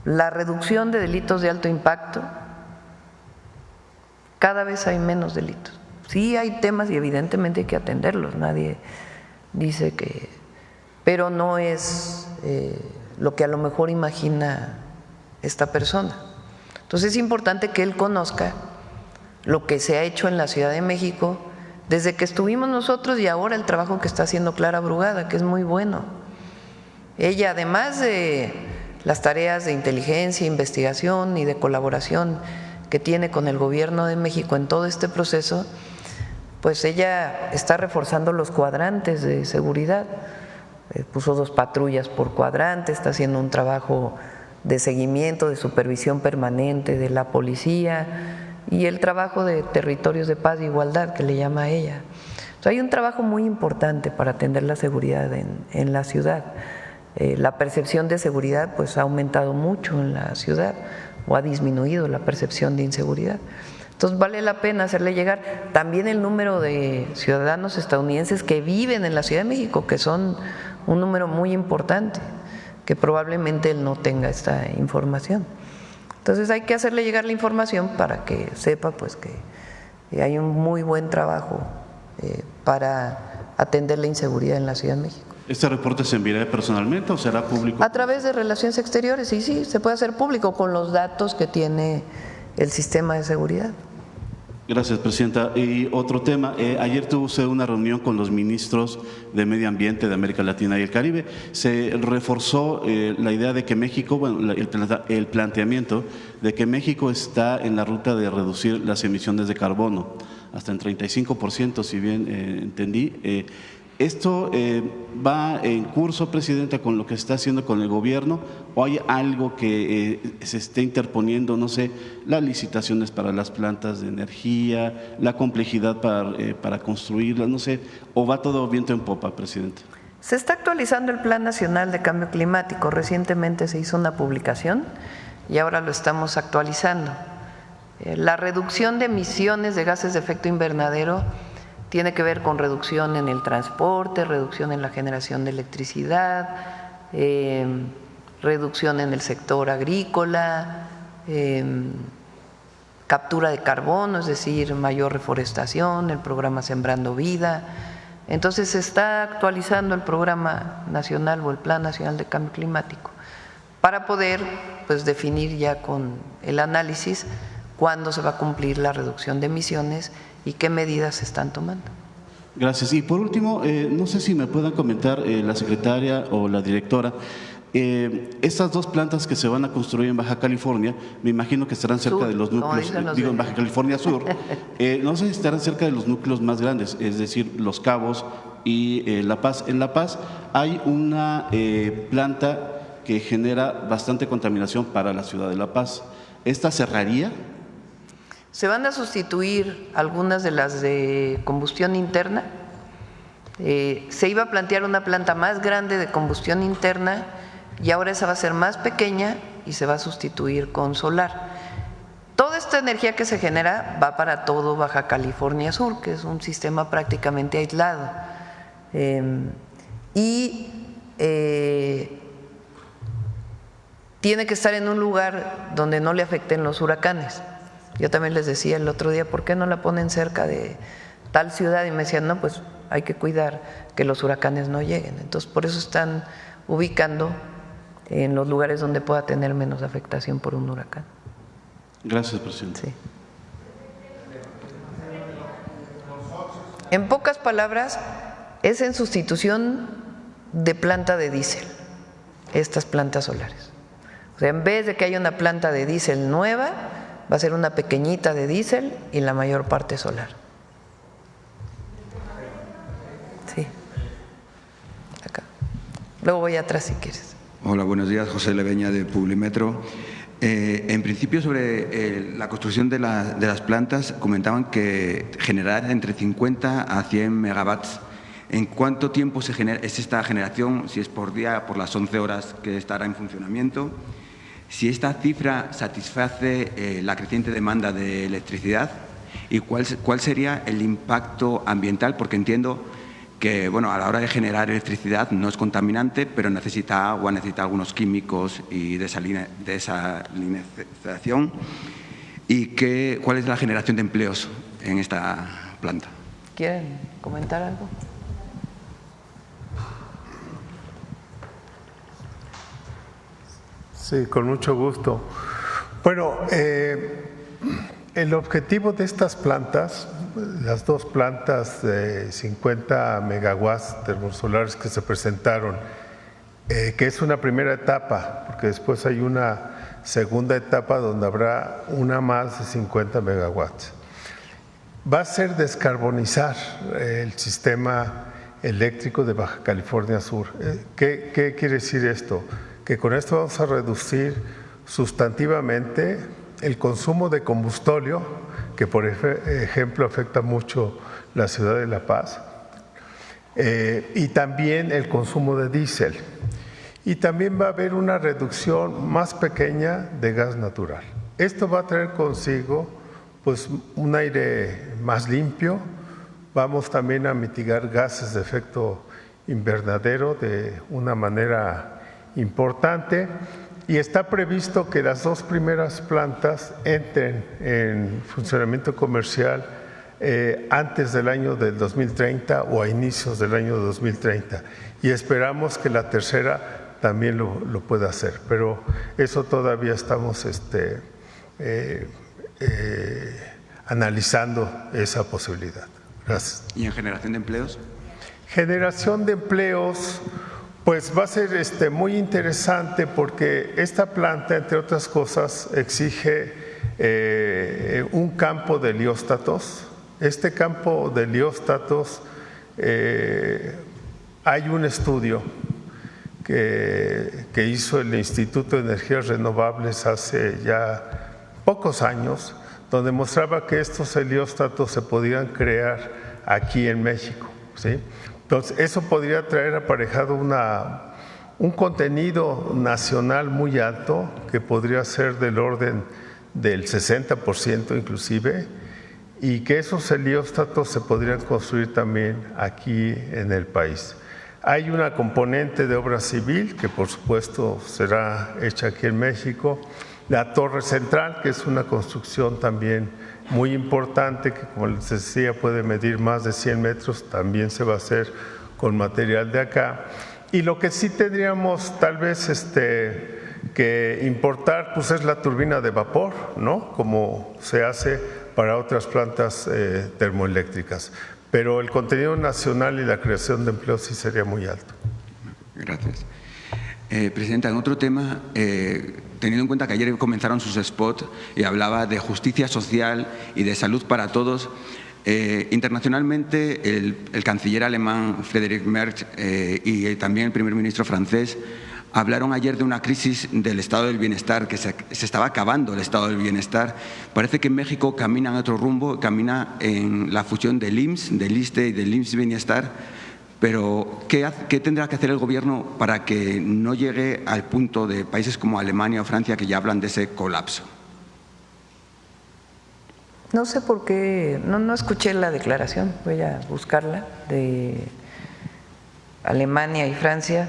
La reducción de delitos de alto impacto, cada vez hay menos delitos. Sí hay temas y evidentemente hay que atenderlos, nadie dice que… pero no es lo que a lo mejor imagina esta persona. Entonces es importante que él conozca lo que se ha hecho en la Ciudad de México desde que estuvimos nosotros y ahora el trabajo que está haciendo Clara Brugada, que es muy bueno. Ella, además de las tareas de inteligencia, investigación y de colaboración que tiene con el Gobierno de México en todo este proceso, pues ella está reforzando los cuadrantes de seguridad. Puso 2 patrullas por cuadrante, está haciendo un trabajo de seguimiento, de supervisión permanente de la policía y el trabajo de territorios de paz e igualdad que le llama a ella. Entonces, hay un trabajo muy importante para atender la seguridad en la ciudad. La percepción de seguridad pues ha aumentado mucho en la ciudad o ha disminuido la percepción de inseguridad. Entonces vale la pena hacerle llegar también el número de ciudadanos estadounidenses que viven en la Ciudad de México, que son un número muy importante, que probablemente él no tenga esta información. Entonces hay que hacerle llegar la información para que sepa pues que hay un muy buen trabajo para atender la inseguridad en la Ciudad de México. ¿Este reporte se enviará personalmente o será público? A través de Relaciones Exteriores, y sí, se puede hacer público con los datos que tiene el sistema de seguridad. Gracias, presidenta. Y otro tema, ayer tuvo usted una reunión con los ministros de Medio Ambiente de América Latina y el Caribe. Se reforzó la idea de que México, bueno, el planteamiento de que México está en la ruta de reducir las emisiones de carbono hasta en 35%, si bien entendí. ¿Esto va en curso, Presidenta, con lo que se está haciendo con el gobierno o hay algo que se esté interponiendo, no sé, las licitaciones para las plantas de energía, la complejidad para construirlas, no sé, o va todo viento en popa, Presidenta? Se está actualizando el Plan Nacional de Cambio Climático. Recientemente se hizo una publicación y ahora lo estamos actualizando. La reducción de emisiones de gases de efecto invernadero tiene que ver con reducción en el transporte, reducción en la generación de electricidad, reducción en el sector agrícola, captura de carbono, es decir, mayor reforestación, el programa Sembrando Vida. Entonces se está actualizando el programa nacional o el Plan Nacional de Cambio Climático para poder pues definir ya con el análisis cuándo se va a cumplir la reducción de emisiones y qué medidas se están tomando. Gracias. Y por último, no sé si me puedan comentar la secretaria o la directora, estas dos plantas que se van a construir en Baja California, me imagino que estarán cerca de los núcleos, digo en Baja California Sur, no sé si estarán cerca de los núcleos más grandes, es decir, Los Cabos y La Paz. En La Paz hay una planta que genera bastante contaminación para la ciudad de La Paz. ¿Esta cerraría? Se van a sustituir algunas de las de combustión interna. Se iba a plantear una planta más grande de combustión interna y ahora esa va a ser más pequeña y se va a sustituir con solar. Toda esta energía que se genera va para todo Baja California Sur, que es un sistema prácticamente aislado. Tiene que estar en un lugar donde no le afecten los huracanes. Yo también les decía el otro día, ¿por qué no la ponen cerca de tal ciudad? Y me decían, no, pues hay que cuidar que los huracanes no lleguen. Entonces, por eso están ubicando en los lugares donde pueda tener menos afectación por un huracán. Gracias, Presidente. Sí. En pocas palabras, es en sustitución de planta de diésel, estas plantas solares. O sea, en vez de que haya una planta de diésel nueva, va a ser una pequeñita de diésel y la mayor parte solar. Sí. Acá. Luego voy atrás si quieres. Hola, buenos días. José Leveña de Publimetro. En principio, sobre la construcción de las plantas, comentaban que generará entre 50 a 100 megawatts. ¿En cuánto tiempo es esta generación? Si es por día, por las 11 horas que estará en funcionamiento. Si esta cifra satisface la creciente demanda de electricidad y cuál sería el impacto ambiental, porque entiendo que bueno, a la hora de generar electricidad no es contaminante, pero necesita agua, necesita algunos químicos y desalinización. ¿Y cuál es la generación de empleos en esta planta? ¿Quieren comentar algo? Sí, con mucho gusto. Bueno, el objetivo de estas plantas, las dos plantas de 50 megawatts termosolares que se presentaron, que es una primera etapa, porque después hay una segunda etapa donde habrá una más de 50 megawatts, va a ser descarbonizar el sistema eléctrico de Baja California Sur. ¿Qué quiere decir esto? Que con esto vamos a reducir sustantivamente el consumo de combustóleo, que por ejemplo afecta mucho la ciudad de La Paz, y también el consumo de diésel. Y también va a haber una reducción más pequeña de gas natural. Esto va a traer consigo pues, un aire más limpio. Vamos también a mitigar gases de efecto invernadero de una manera importante, y está previsto que las dos primeras plantas entren en funcionamiento comercial antes del año del 2030 o a inicios del año 2030, y esperamos que la tercera también lo pueda hacer, pero eso todavía estamos analizando esa posibilidad. Gracias. ¿Y en generación de empleos? Generación de empleos, pues va a ser muy interesante porque esta planta, entre otras cosas, exige un campo de helióstatos. Este campo de helióstatos Hay un estudio que hizo el Instituto de Energías Renovables hace ya pocos años, donde mostraba que estos helióstatos se podían crear aquí en México, ¿sí? Entonces, eso podría traer aparejado un contenido nacional muy alto, que podría ser del orden del 60% inclusive, y que esos helióstatos se podrían construir también aquí en el país. Hay una componente de obra civil que por supuesto será hecha aquí en México. La torre central, que es una construcción también muy importante, que como les decía puede medir más de 100 metros, también se va a hacer con material de acá. Y lo que sí tendríamos tal vez que importar pues es la turbina de vapor, ¿no? Como se hace para otras plantas termoeléctricas. Pero el contenido nacional y la creación de empleo sí sería muy alto. Gracias. Presidenta, en otro tema, teniendo en cuenta que ayer comenzaron sus spots y hablaba de justicia social y de salud para todos, internacionalmente el canciller alemán Friedrich Merz y también el primer ministro francés hablaron ayer de una crisis del estado del bienestar, que se estaba acabando el estado del bienestar. Parece que en México camina en otro rumbo, camina en la fusión del IMSS, del ISSSTE y del IMSS Bienestar, pero ¿qué tendrá que hacer el Gobierno para que no llegue al punto de países como Alemania o Francia que ya hablan de ese colapso? No sé por qué, no escuché la declaración, voy a buscarla, de Alemania y Francia.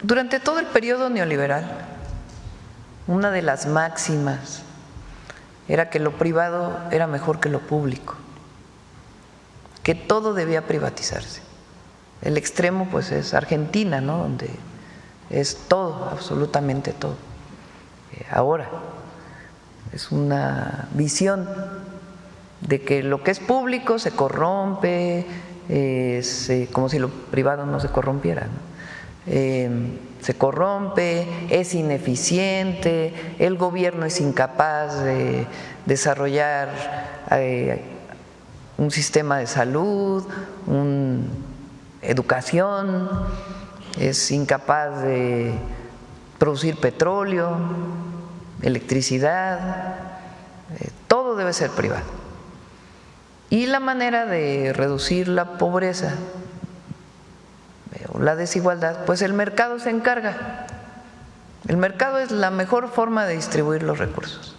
Durante todo el periodo neoliberal, una de las máximas era que lo privado era mejor que lo público, que todo debía privatizarse. El extremo pues es Argentina, ¿no? Donde es todo, absolutamente todo. Ahora es una visión de que lo que es público se corrompe, como si lo privado no se corrompiera, ¿no? Se corrompe, es ineficiente, el gobierno es incapaz de desarrollar un sistema de salud, una educación, es incapaz de producir petróleo, electricidad, todo debe ser privado. Y la manera de reducir la pobreza, la desigualdad, pues el mercado se encarga. El mercado es la mejor forma de distribuir los recursos.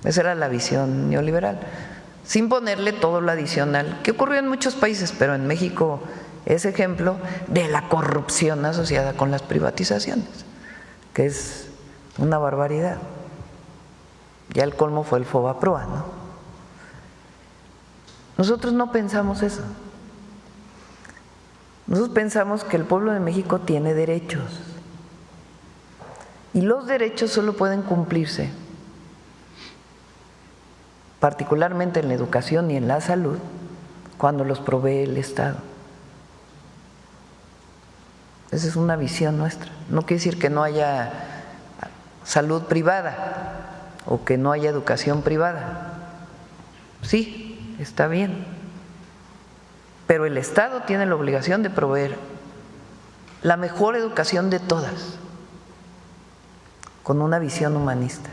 Esa era la visión neoliberal, sin ponerle todo lo adicional, que ocurrió en muchos países, pero en México es ejemplo de la corrupción asociada con las privatizaciones, que es una barbaridad. Ya el colmo fue el Fobaproa, ¿no? Nosotros no pensamos eso. Nosotros pensamos que el pueblo de México tiene derechos y los derechos solo pueden cumplirse, particularmente en la educación y en la salud, cuando los provee el Estado. Esa es una visión nuestra. No quiere decir que no haya salud privada o que no haya educación privada. Sí, está bien. Pero el Estado tiene la obligación de proveer la mejor educación de todas, con una visión humanista,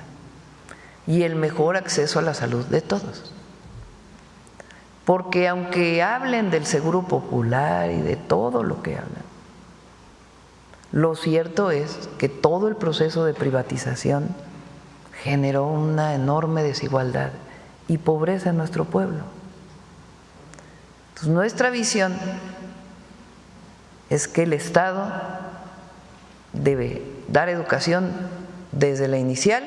y el mejor acceso a la salud de todos. Porque aunque hablen del seguro popular y de todo lo que hablan, lo cierto es que todo el proceso de privatización generó una enorme desigualdad y pobreza en nuestro pueblo. Entonces, nuestra visión es que el Estado debe dar educación desde la inicial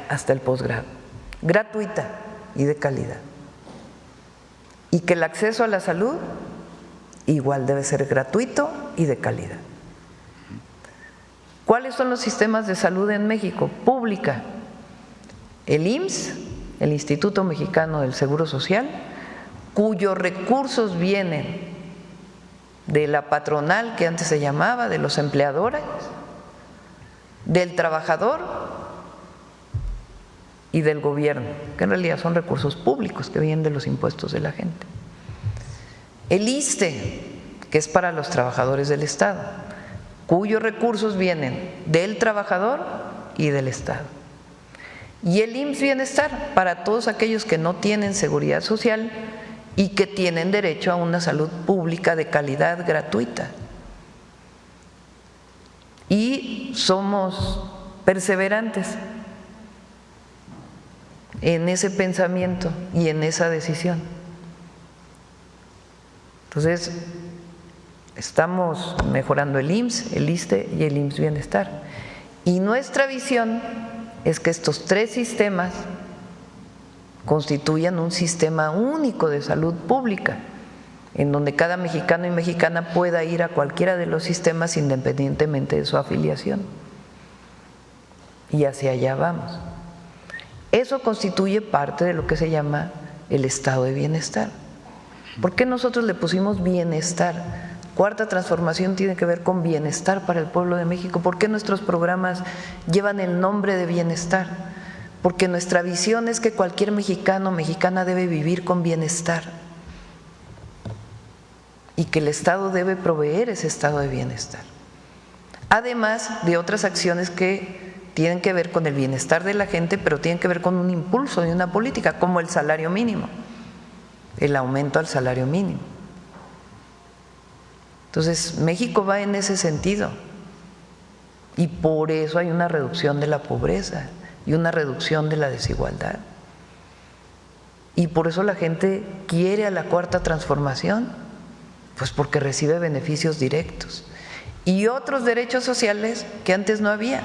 hasta el posgrado, gratuita y de calidad. Y que el acceso a la salud igual debe ser gratuito y de calidad. ¿Cuáles son los sistemas de salud en México? Pública. El IMSS, el Instituto Mexicano del Seguro Social, cuyos recursos vienen de la patronal, que antes se llamaba, de los empleadores, del trabajador y del gobierno, que en realidad son recursos públicos que vienen de los impuestos de la gente. El ISSSTE, que es para los trabajadores del Estado, cuyos recursos vienen del trabajador y del Estado. Y el IMSS Bienestar, para todos aquellos que no tienen seguridad social y que tienen derecho a una salud pública de calidad gratuita. Y somos perseverantes en ese pensamiento y en esa decisión. Entonces, estamos mejorando el IMSS, el ISSSTE y el IMSS Bienestar. Y nuestra visión es que estos tres sistemas constituyan un sistema único de salud pública, en donde cada mexicano y mexicana pueda ir a cualquiera de los sistemas independientemente de su afiliación. Y hacia allá vamos. Eso constituye parte de lo que se llama el estado de bienestar. ¿Por qué nosotros le pusimos bienestar? Cuarta transformación tiene que ver con bienestar para el pueblo de México. ¿Por qué nuestros programas llevan el nombre de bienestar? Porque nuestra visión es que cualquier mexicano o mexicana debe vivir con bienestar y que el Estado debe proveer ese estado de bienestar. Además de otras acciones que tienen que ver con el bienestar de la gente, pero tienen que ver con un impulso de una política, como el salario mínimo, el aumento al salario mínimo. Entonces, México va en ese sentido y por eso hay una reducción de la pobreza y una reducción de la desigualdad. Y por eso la gente quiere a la cuarta transformación, pues porque recibe beneficios directos y otros derechos sociales que antes no había,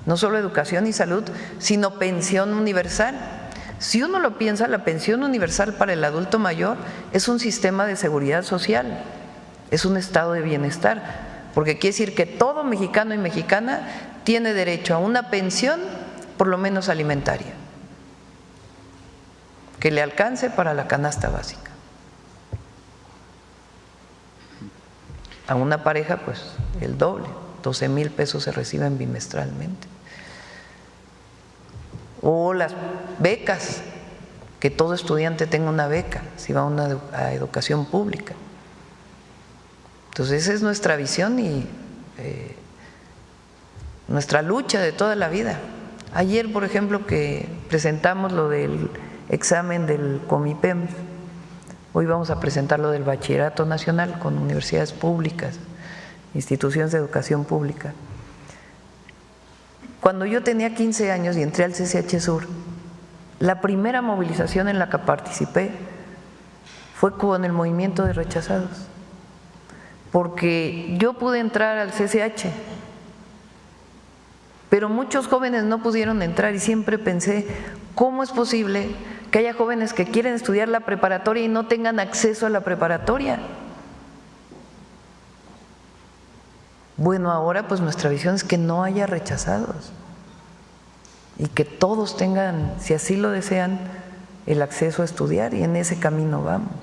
no solo educación y salud, sino pensión universal. Si uno lo piensa, la pensión universal para el adulto mayor es un sistema de seguridad social, es un estado de bienestar, porque quiere decir que todo mexicano y mexicana tiene derecho a una pensión, por lo menos alimentaria, que le alcance para la canasta básica. A una pareja, pues el doble, 12,000 pesos se reciben bimestralmente. O las becas, que todo estudiante tenga una beca si va a educación pública. Entonces esa es nuestra visión y nuestra lucha de toda la vida. Ayer, por ejemplo, que presentamos lo del examen del Comipem, hoy vamos a presentar lo del Bachillerato Nacional con universidades públicas, instituciones de educación pública. Cuando yo tenía 15 años y entré al CCH Sur, la primera movilización en la que participé fue con el movimiento de rechazados, porque yo pude entrar al CCH, pero muchos jóvenes no pudieron entrar y siempre pensé, ¿cómo es posible que haya jóvenes que quieren estudiar la preparatoria y no tengan acceso a la preparatoria? Bueno, ahora pues nuestra visión es que no haya rechazados y que todos tengan, si así lo desean, el acceso a estudiar, y en ese camino vamos.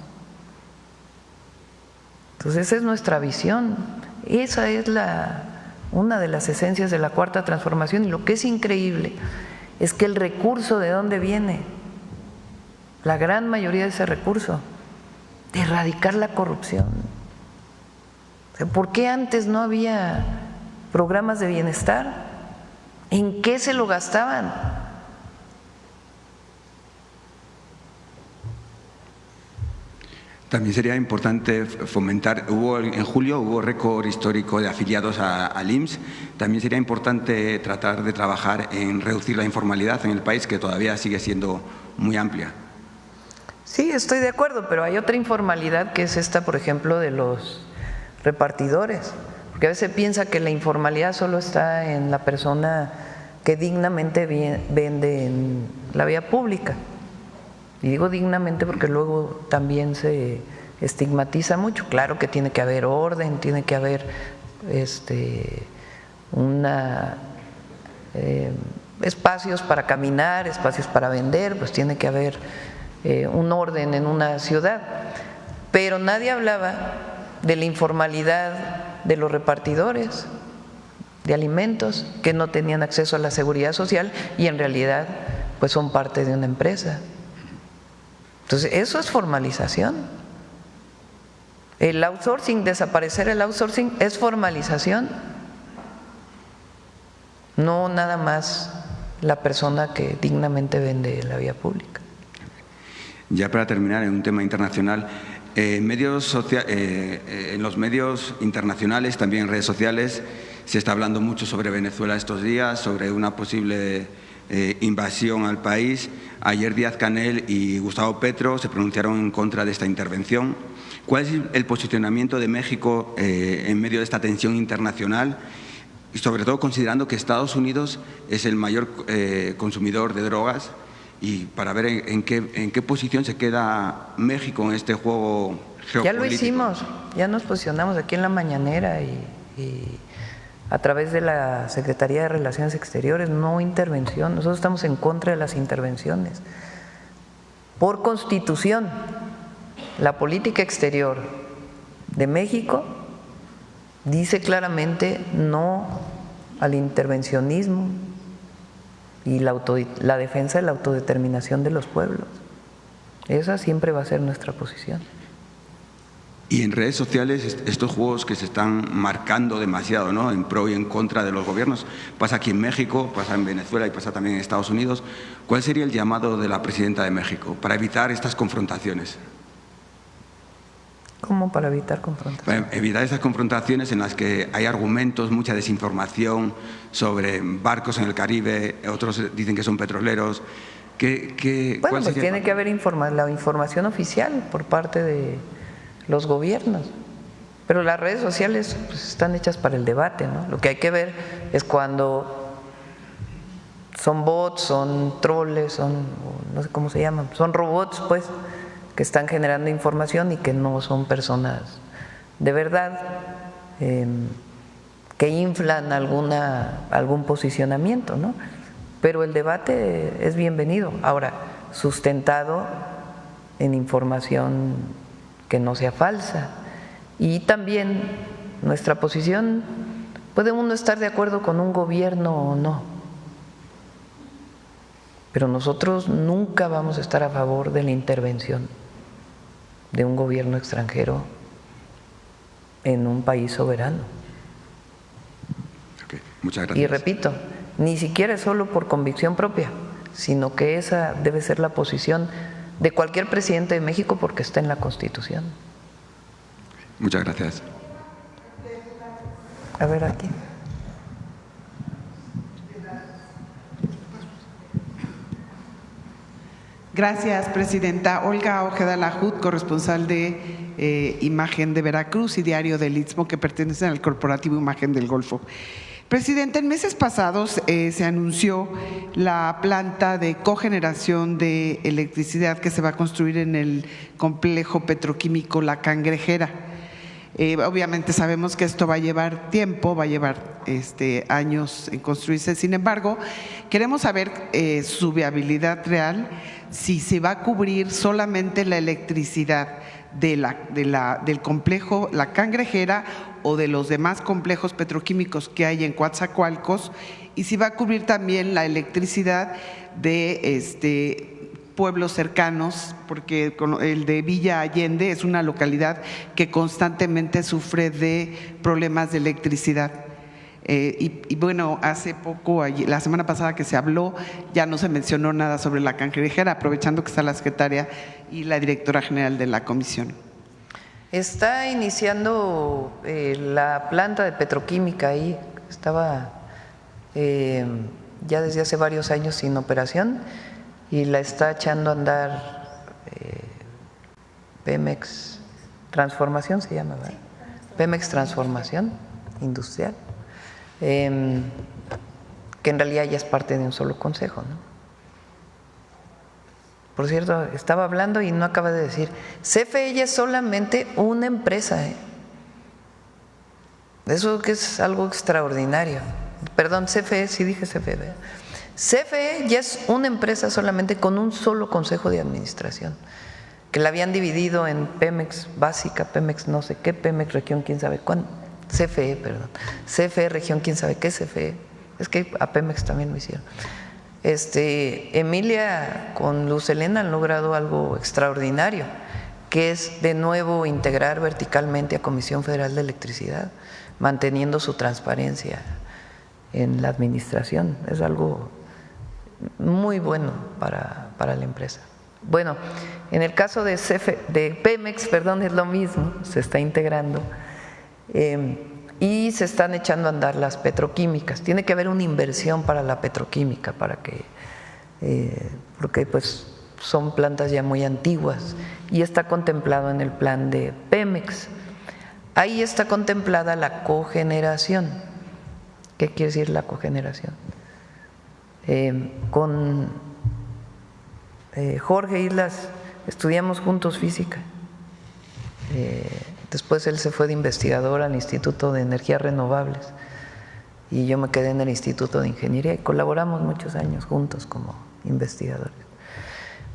Entonces esa es nuestra visión, esa es una de las esencias de la cuarta transformación, y lo que es increíble es que el recurso, ¿de dónde viene? La gran mayoría de ese recurso, de erradicar la corrupción. ¿Por qué antes no había programas de bienestar? ¿En qué se lo gastaban? También sería importante fomentar, en julio hubo récord histórico de afiliados al IMSS, también sería importante tratar de trabajar en reducir la informalidad en el país, que todavía sigue siendo muy amplia. Sí, estoy de acuerdo, pero hay otra informalidad que es esta, por ejemplo, de los repartidores, porque a veces piensa que la informalidad solo está en la persona que dignamente vende en la vía pública. Y digo dignamente porque luego también se estigmatiza mucho. Claro que tiene que haber orden, tiene que haber espacios para caminar, espacios para vender, pues tiene que haber un orden en una ciudad. Pero nadie hablaba de la informalidad de los repartidores de alimentos que no tenían acceso a la seguridad social y en realidad pues son parte de una empresa. Entonces, eso es formalización. El outsourcing, desaparecer el outsourcing es formalización, no nada más la persona que dignamente vende la vía pública. Ya para terminar, en un tema internacional, en los medios internacionales, también en redes sociales, se está hablando mucho sobre Venezuela estos días, sobre una posible invasión al país. Ayer Díaz-Canel y Gustavo Petro se pronunciaron en contra de esta intervención. ¿Cuál es el posicionamiento de México en medio de esta tensión internacional? Y sobre todo considerando que Estados Unidos es el mayor consumidor de drogas, y para ver en qué posición se queda México en este juego geopolítico. Ya lo hicimos, ya nos posicionamos aquí en la mañanera y a través de la Secretaría de Relaciones Exteriores, no intervención. Nosotros estamos en contra de las intervenciones. Por Constitución, la política exterior de México dice claramente no al intervencionismo y la defensa de la autodeterminación de los pueblos. Esa siempre va a ser nuestra posición. Y en redes sociales, estos juegos que se están marcando demasiado, ¿no?, en pro y en contra de los gobiernos, pasa aquí en México, pasa en Venezuela y pasa también en Estados Unidos. ¿Cuál sería el llamado de la presidenta de México para evitar estas confrontaciones? ¿Cómo para evitar confrontaciones? Para evitar esas confrontaciones en las que hay argumentos, mucha desinformación sobre barcos en el Caribe, otros dicen que son petroleros. Bueno, pues tiene que haber la información oficial por parte de los gobiernos, pero las redes sociales pues están hechas para el debate, ¿no? Lo que hay que ver es cuando son bots, son troles, no sé cómo se llaman, son robots, pues, que están generando información y que no son personas de verdad, que inflan algún posicionamiento, ¿no? Pero el debate es bienvenido, ahora sustentado en información que no sea falsa. Y también nuestra posición, puede uno estar de acuerdo con un gobierno o no, pero nosotros nunca vamos a estar a favor de la intervención de un gobierno extranjero en un país soberano. Okay, muchas gracias. Y repito, ni siquiera es solo por convicción propia, sino que esa debe ser la posición de cualquier presidente de México porque está en la Constitución. Muchas gracias. A ver aquí. Gracias, presidenta. Olga Ojeda Lajud, corresponsal de Imagen de Veracruz y Diario del Istmo, que pertenecen al corporativo Imagen del Golfo. Presidente, en meses pasados se anunció la planta de cogeneración de electricidad que se va a construir en el complejo petroquímico La Cangrejera. Obviamente sabemos que esto va a llevar tiempo, va a llevar años en construirse. Sin embargo, queremos saber su viabilidad real, si se va a cubrir solamente la electricidad del complejo La Cangrejera o de los demás complejos petroquímicos que hay en Coatzacoalcos, y si va a cubrir también la electricidad de pueblos cercanos, porque el de Villa Allende es una localidad que constantemente sufre de problemas de electricidad. Y bueno, hace poco, la semana pasada que se habló, ya no se mencionó nada sobre La Cangrejera, aprovechando que está la secretaria y la directora general de la comisión. Está iniciando la planta de petroquímica ahí, estaba ya desde hace varios años sin operación y la está echando a andar Pemex Transformación, se llama, ¿verdad? Pemex Transformación Industrial. Que en realidad ya es parte de un solo consejo, ¿no? Por cierto, estaba hablando y no acaba de decir, CFE ya es solamente una empresa, Eso que es algo extraordinario. Perdón, CFE, sí dije CFE, ¿verdad? CFE ya es una empresa solamente con un solo consejo de administración, que la habían dividido en Pemex Básica, Pemex no sé qué, Pemex Región quién sabe cuándo. CFE, perdón, CFE Región, quién sabe qué CFE, es que a Pemex también lo hicieron. Emilia con Luz Helena han logrado algo extraordinario, que es de nuevo integrar verticalmente a Comisión Federal de Electricidad, manteniendo su transparencia en la administración. Es algo muy bueno para la empresa. Bueno, en el caso de Pemex, es lo mismo, se está integrando y se están echando a andar las petroquímicas. Tiene que haber una inversión para la petroquímica, porque pues son plantas ya muy antiguas y está contemplado en el plan de Pemex. Ahí está contemplada la cogeneración. ¿Qué quiere decir la cogeneración? Con Jorge Islas estudiamos juntos física. Después él se fue de investigador al Instituto de Energías Renovables y yo me quedé en el Instituto de Ingeniería y colaboramos muchos años juntos como investigadores.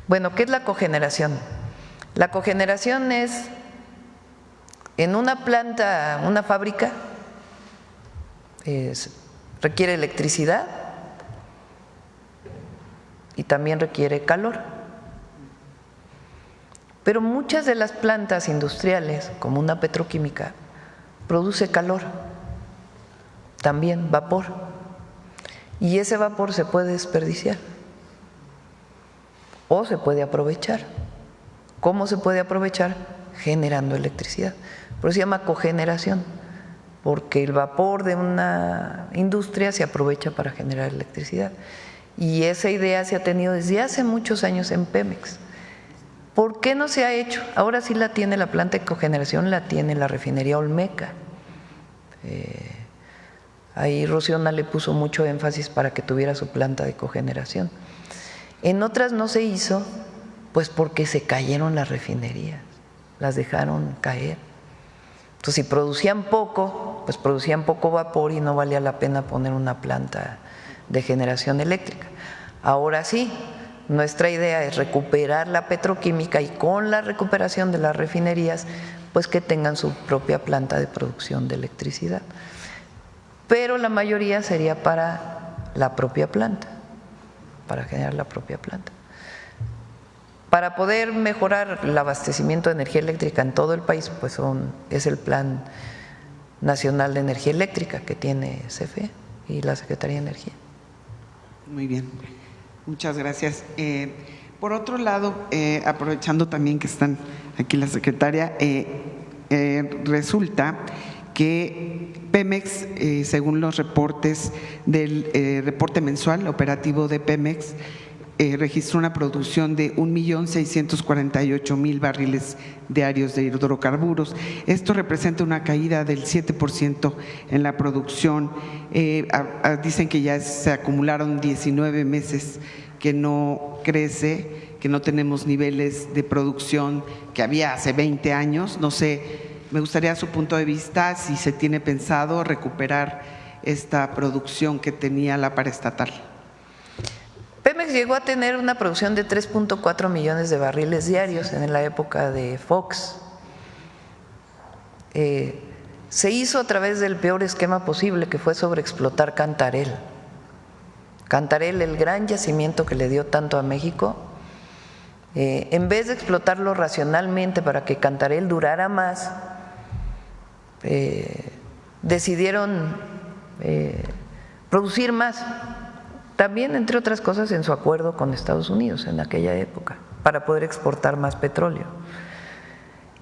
Bueno, ¿qué es la cogeneración? La cogeneración es en una planta, una fábrica, requiere electricidad y también requiere calor. Pero muchas de las plantas industriales, como una petroquímica, produce calor, también vapor, y ese vapor se puede desperdiciar o se puede aprovechar. ¿Cómo se puede aprovechar? Generando electricidad. Por eso se llama cogeneración, porque el vapor de una industria se aprovecha para generar electricidad. Y esa idea se ha tenido desde hace muchos años en Pemex. ¿Por qué no se ha hecho? Ahora sí la tiene la planta de cogeneración, la tiene la refinería Olmeca. Ahí Rociona le puso mucho énfasis para que tuviera su planta de cogeneración. En otras no se hizo, pues porque se cayeron las refinerías, las dejaron caer. Entonces, si producían poco, pues producían poco vapor y no valía la pena poner una planta de generación eléctrica. Ahora sí, nuestra idea es recuperar la petroquímica y con la recuperación de las refinerías, pues que tengan su propia planta de producción de electricidad. Pero la mayoría sería para la propia planta, para generar la propia planta. Para poder mejorar el abastecimiento de energía eléctrica en todo el país, pues es el Plan Nacional de Energía Eléctrica que tiene CFE y la Secretaría de Energía. Muy bien, muchas gracias. Por otro lado, aprovechando también que están aquí la secretaria, resulta que Pemex, según los reportes del reporte mensual operativo de Pemex, registró una producción de 1.648.000 barriles diarios de hidrocarburos. Esto representa una caída del 7% en la producción. Dicen que ya se acumularon 19 meses que no crece, que no tenemos niveles de producción que había hace 20 años. No sé, me gustaría su punto de vista, si se tiene pensado recuperar esta producción que tenía la paraestatal. Pemex llegó a tener una producción de 3.4 millones de barriles diarios en la época de Fox. Se hizo a través del peor esquema posible, que fue sobreexplotar Cantarell. Cantarell, el gran yacimiento que le dio tanto a México, en vez de explotarlo racionalmente para que Cantarell durara más, decidieron producir más. También, entre otras cosas, en su acuerdo con Estados Unidos en aquella época, para poder exportar más petróleo.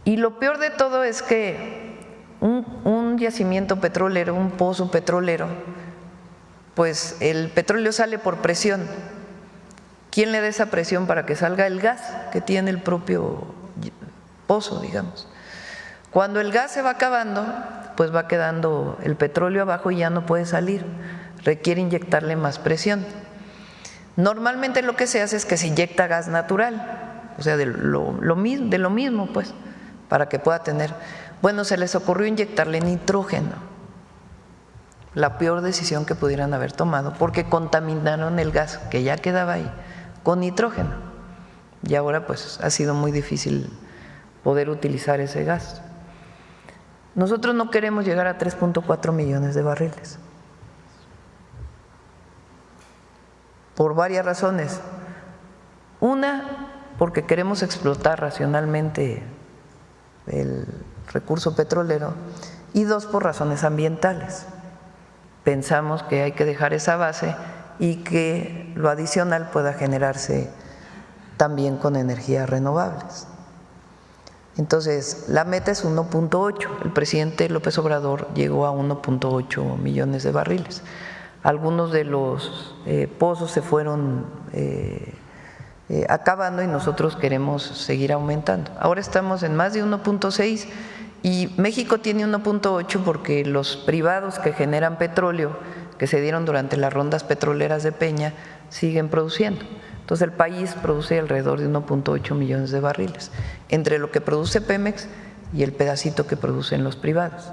Y lo peor de todo es que un yacimiento petrolero, un pozo petrolero, pues el petróleo sale por presión. ¿Quién le da esa presión para que salga el gas que tiene el propio pozo, digamos? Cuando el gas se va acabando, pues va quedando el petróleo abajo y ya no puede salir. Requiere inyectarle más presión. Normalmente lo que se hace es que se inyecta gas natural, o sea, de lo mismo, pues, para que pueda tener. Bueno, se les ocurrió inyectarle nitrógeno, la peor decisión que pudieran haber tomado, porque contaminaron el gas que ya quedaba ahí con nitrógeno. Y ahora pues ha sido muy difícil poder utilizar ese gas. Nosotros no queremos llegar a 3.4 millones de barriles. Por varias razones. Una, porque queremos explotar racionalmente el recurso petrolero, y 2, por razones ambientales. Pensamos que hay que dejar esa base y que lo adicional pueda generarse también con energías renovables. Entonces, la meta es 1.8. El presidente López Obrador llegó a 1.8 millones de barriles. Algunos de los pozos se fueron acabando y nosotros queremos seguir aumentando. Ahora estamos en más de 1.6 y México tiene 1.8 porque los privados que generan petróleo, que se dieron durante las rondas petroleras de Peña, siguen produciendo. Entonces el país produce alrededor de 1.8 millones de barriles, entre lo que produce Pemex y el pedacito que producen los privados.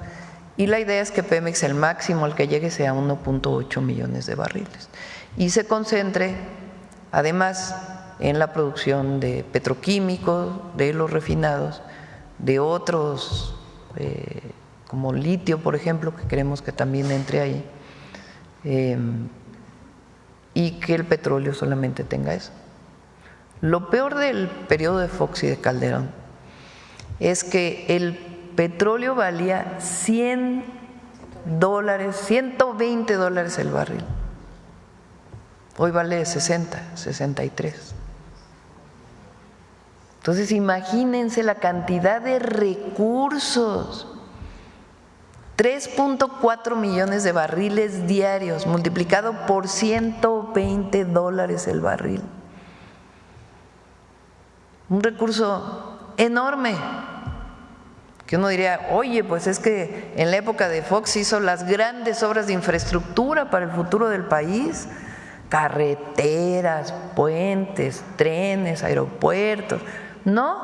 Y la idea es que Pemex, el máximo al que llegue, sea 1.8 millones de barriles y se concentre además en la producción de petroquímicos, de los refinados, de otros como litio, por ejemplo, que queremos que también entre ahí, y que el petróleo solamente tenga eso. Lo peor del periodo de Fox y de Calderón es que el petróleo valía $100, $120 el barril. Hoy vale 60, 63. Entonces imagínense la cantidad de recursos, 3.4 millones de barriles diarios multiplicado por $120 el barril. Un recurso enorme, que uno diría, oye, pues es que en la época de Fox hizo las grandes obras de infraestructura para el futuro del país, carreteras, puentes, trenes, aeropuertos. No.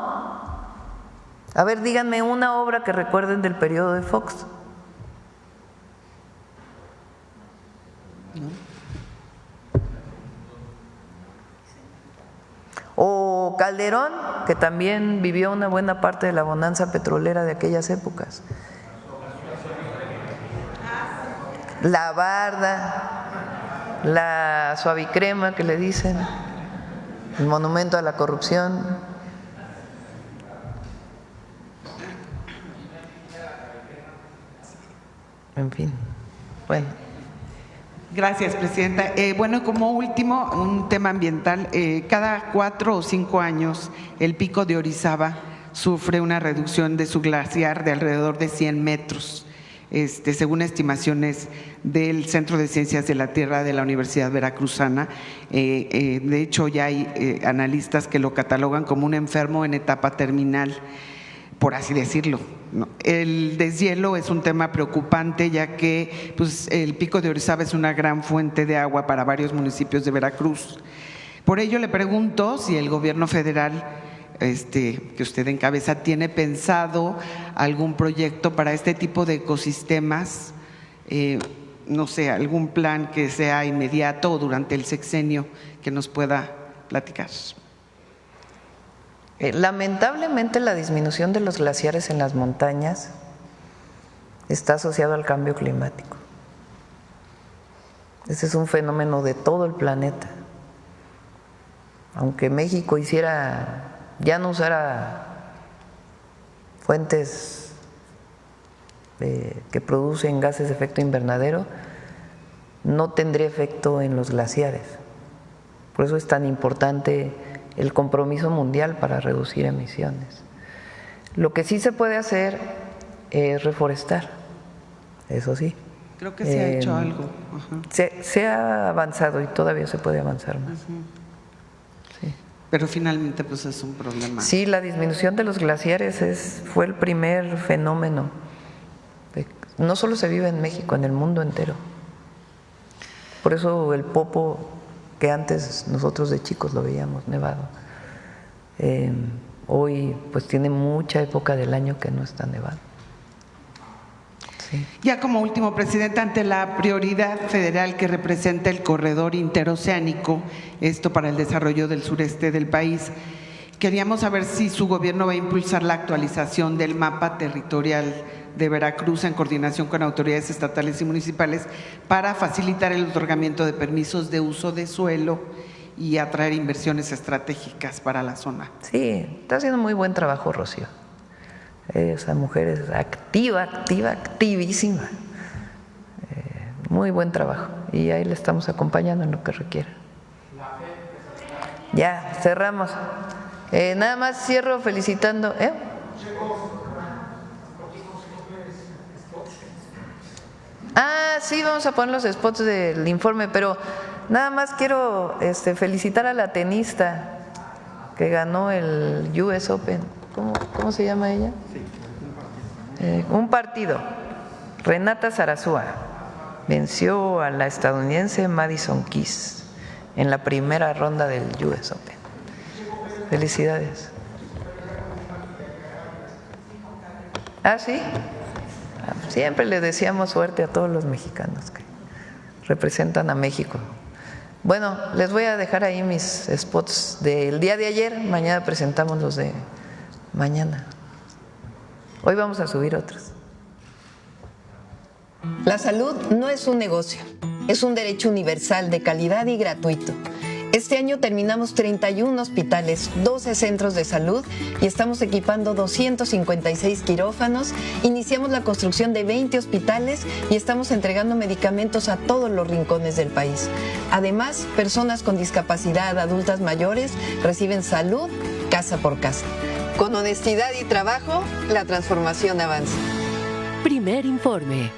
A ver, díganme una obra que recuerden del periodo de Fox. O Calderón, que también vivió una buena parte de la bonanza petrolera de aquellas épocas. La barda, la suavicrema que le dicen, el monumento a la corrupción. En fin, bueno. Gracias, Presidenta. Bueno, como último, un tema ambiental. Cada 4 o 5 años, el pico de Orizaba sufre una reducción de su glaciar de alrededor de 100 metros, según estimaciones del Centro de Ciencias de la Tierra de la Universidad Veracruzana. De hecho, ya hay analistas que lo catalogan como un enfermo en etapa terminal, por así decirlo. El deshielo es un tema preocupante, ya que pues, el pico de Orizaba es una gran fuente de agua para varios municipios de Veracruz. Por ello le pregunto si el gobierno federal que usted encabeza tiene pensado algún proyecto para este tipo de ecosistemas, no sé, algún plan que sea inmediato o durante el sexenio que nos pueda platicar. Lamentablemente la disminución de los glaciares en las montañas está asociado al cambio climático. Ese es un fenómeno de todo el planeta. Aunque México ya no usara fuentes que producen gases de efecto invernadero, no tendría efecto en los glaciares. Por eso es tan importante el compromiso mundial para reducir emisiones. Lo que sí se puede hacer es reforestar, eso sí. Creo que se ha hecho algo. Se ha avanzado y todavía se puede avanzar más. Sí. Pero finalmente pues es un problema. Sí, la disminución de los glaciares fue el primer fenómeno. No solo se vive en México, en el mundo entero. Por eso el Popo, que antes nosotros de chicos lo veíamos nevado, hoy pues tiene mucha época del año que no está nevado. Sí. Ya como último, Presidenta, ante la prioridad federal que representa el corredor interoceánico, esto para el desarrollo del sureste del país, queríamos saber si su gobierno va a impulsar la actualización del mapa territorial de Veracruz en coordinación con autoridades estatales y municipales para facilitar el otorgamiento de permisos de uso de suelo y atraer inversiones estratégicas para la zona. Sí, está haciendo muy buen trabajo, Rocío. Esa mujer es activísima. Muy buen trabajo y ahí le estamos acompañando en lo que requiera. Ya, cerramos. Nada más cierro felicitando. Sí, vamos a poner los spots del informe, pero nada más quiero felicitar a la tenista que ganó el US Open. ¿Cómo se llama ella? Un partido. Renata Zarazúa venció a la estadounidense Madison Keys en la primera ronda del US Open. Felicidades. ¿Sí? Siempre le deseamos suerte a todos los mexicanos que representan a México. Bueno, les voy a dejar ahí mis spots del día de ayer. Mañana presentamos los de mañana. Hoy vamos a subir otros. La salud no es un negocio, es un derecho universal de calidad y gratuito. Este año terminamos 31 hospitales, 12 centros de salud y estamos equipando 256 quirófanos. Iniciamos la construcción de 20 hospitales y estamos entregando medicamentos a todos los rincones del país. Además, personas con discapacidad, adultas mayores, reciben salud casa por casa. Con honestidad y trabajo, la transformación avanza. Primer informe.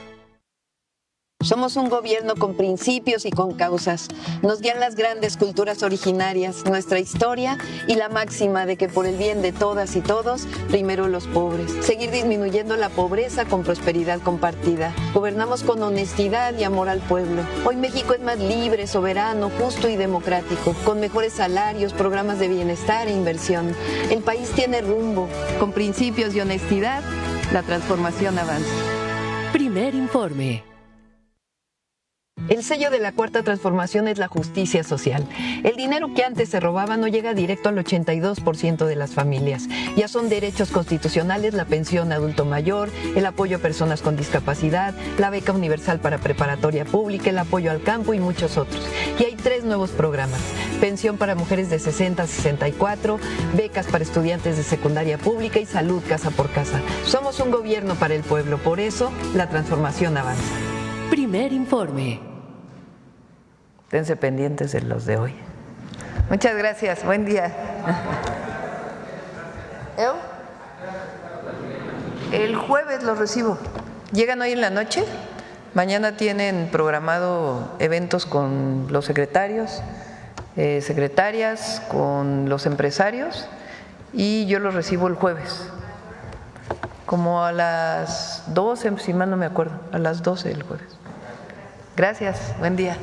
Somos un gobierno con principios y con causas. Nos guían las grandes culturas originarias, nuestra historia y la máxima de que por el bien de todas y todos, primero los pobres. Seguir disminuyendo la pobreza con prosperidad compartida. Gobernamos con honestidad y amor al pueblo. Hoy México es más libre, soberano, justo y democrático, con mejores salarios, programas de bienestar e inversión. El país tiene rumbo. Con principios y honestidad, la transformación avanza. Primer informe. El sello de la Cuarta Transformación es la justicia social. El dinero que antes se robaba no llega directo al 82% de las familias. Ya son derechos constitucionales la pensión adulto mayor, el apoyo a personas con discapacidad, la beca universal para preparatoria pública, el apoyo al campo y muchos otros. Y hay 3 nuevos programas: pensión para mujeres de 60 a 64, becas para estudiantes de secundaria pública y salud casa por casa. Somos un gobierno para el pueblo, por eso la transformación avanza. Primer informe. Esténse pendientes de los de hoy. Muchas gracias. Buen día. El jueves los recibo. ¿Llegan hoy en la noche? Mañana tienen programado eventos con los secretarios, secretarias, con los empresarios y yo los recibo el jueves. Como a las 12, si mal no me acuerdo, a las 12 del jueves. Gracias. Buen día.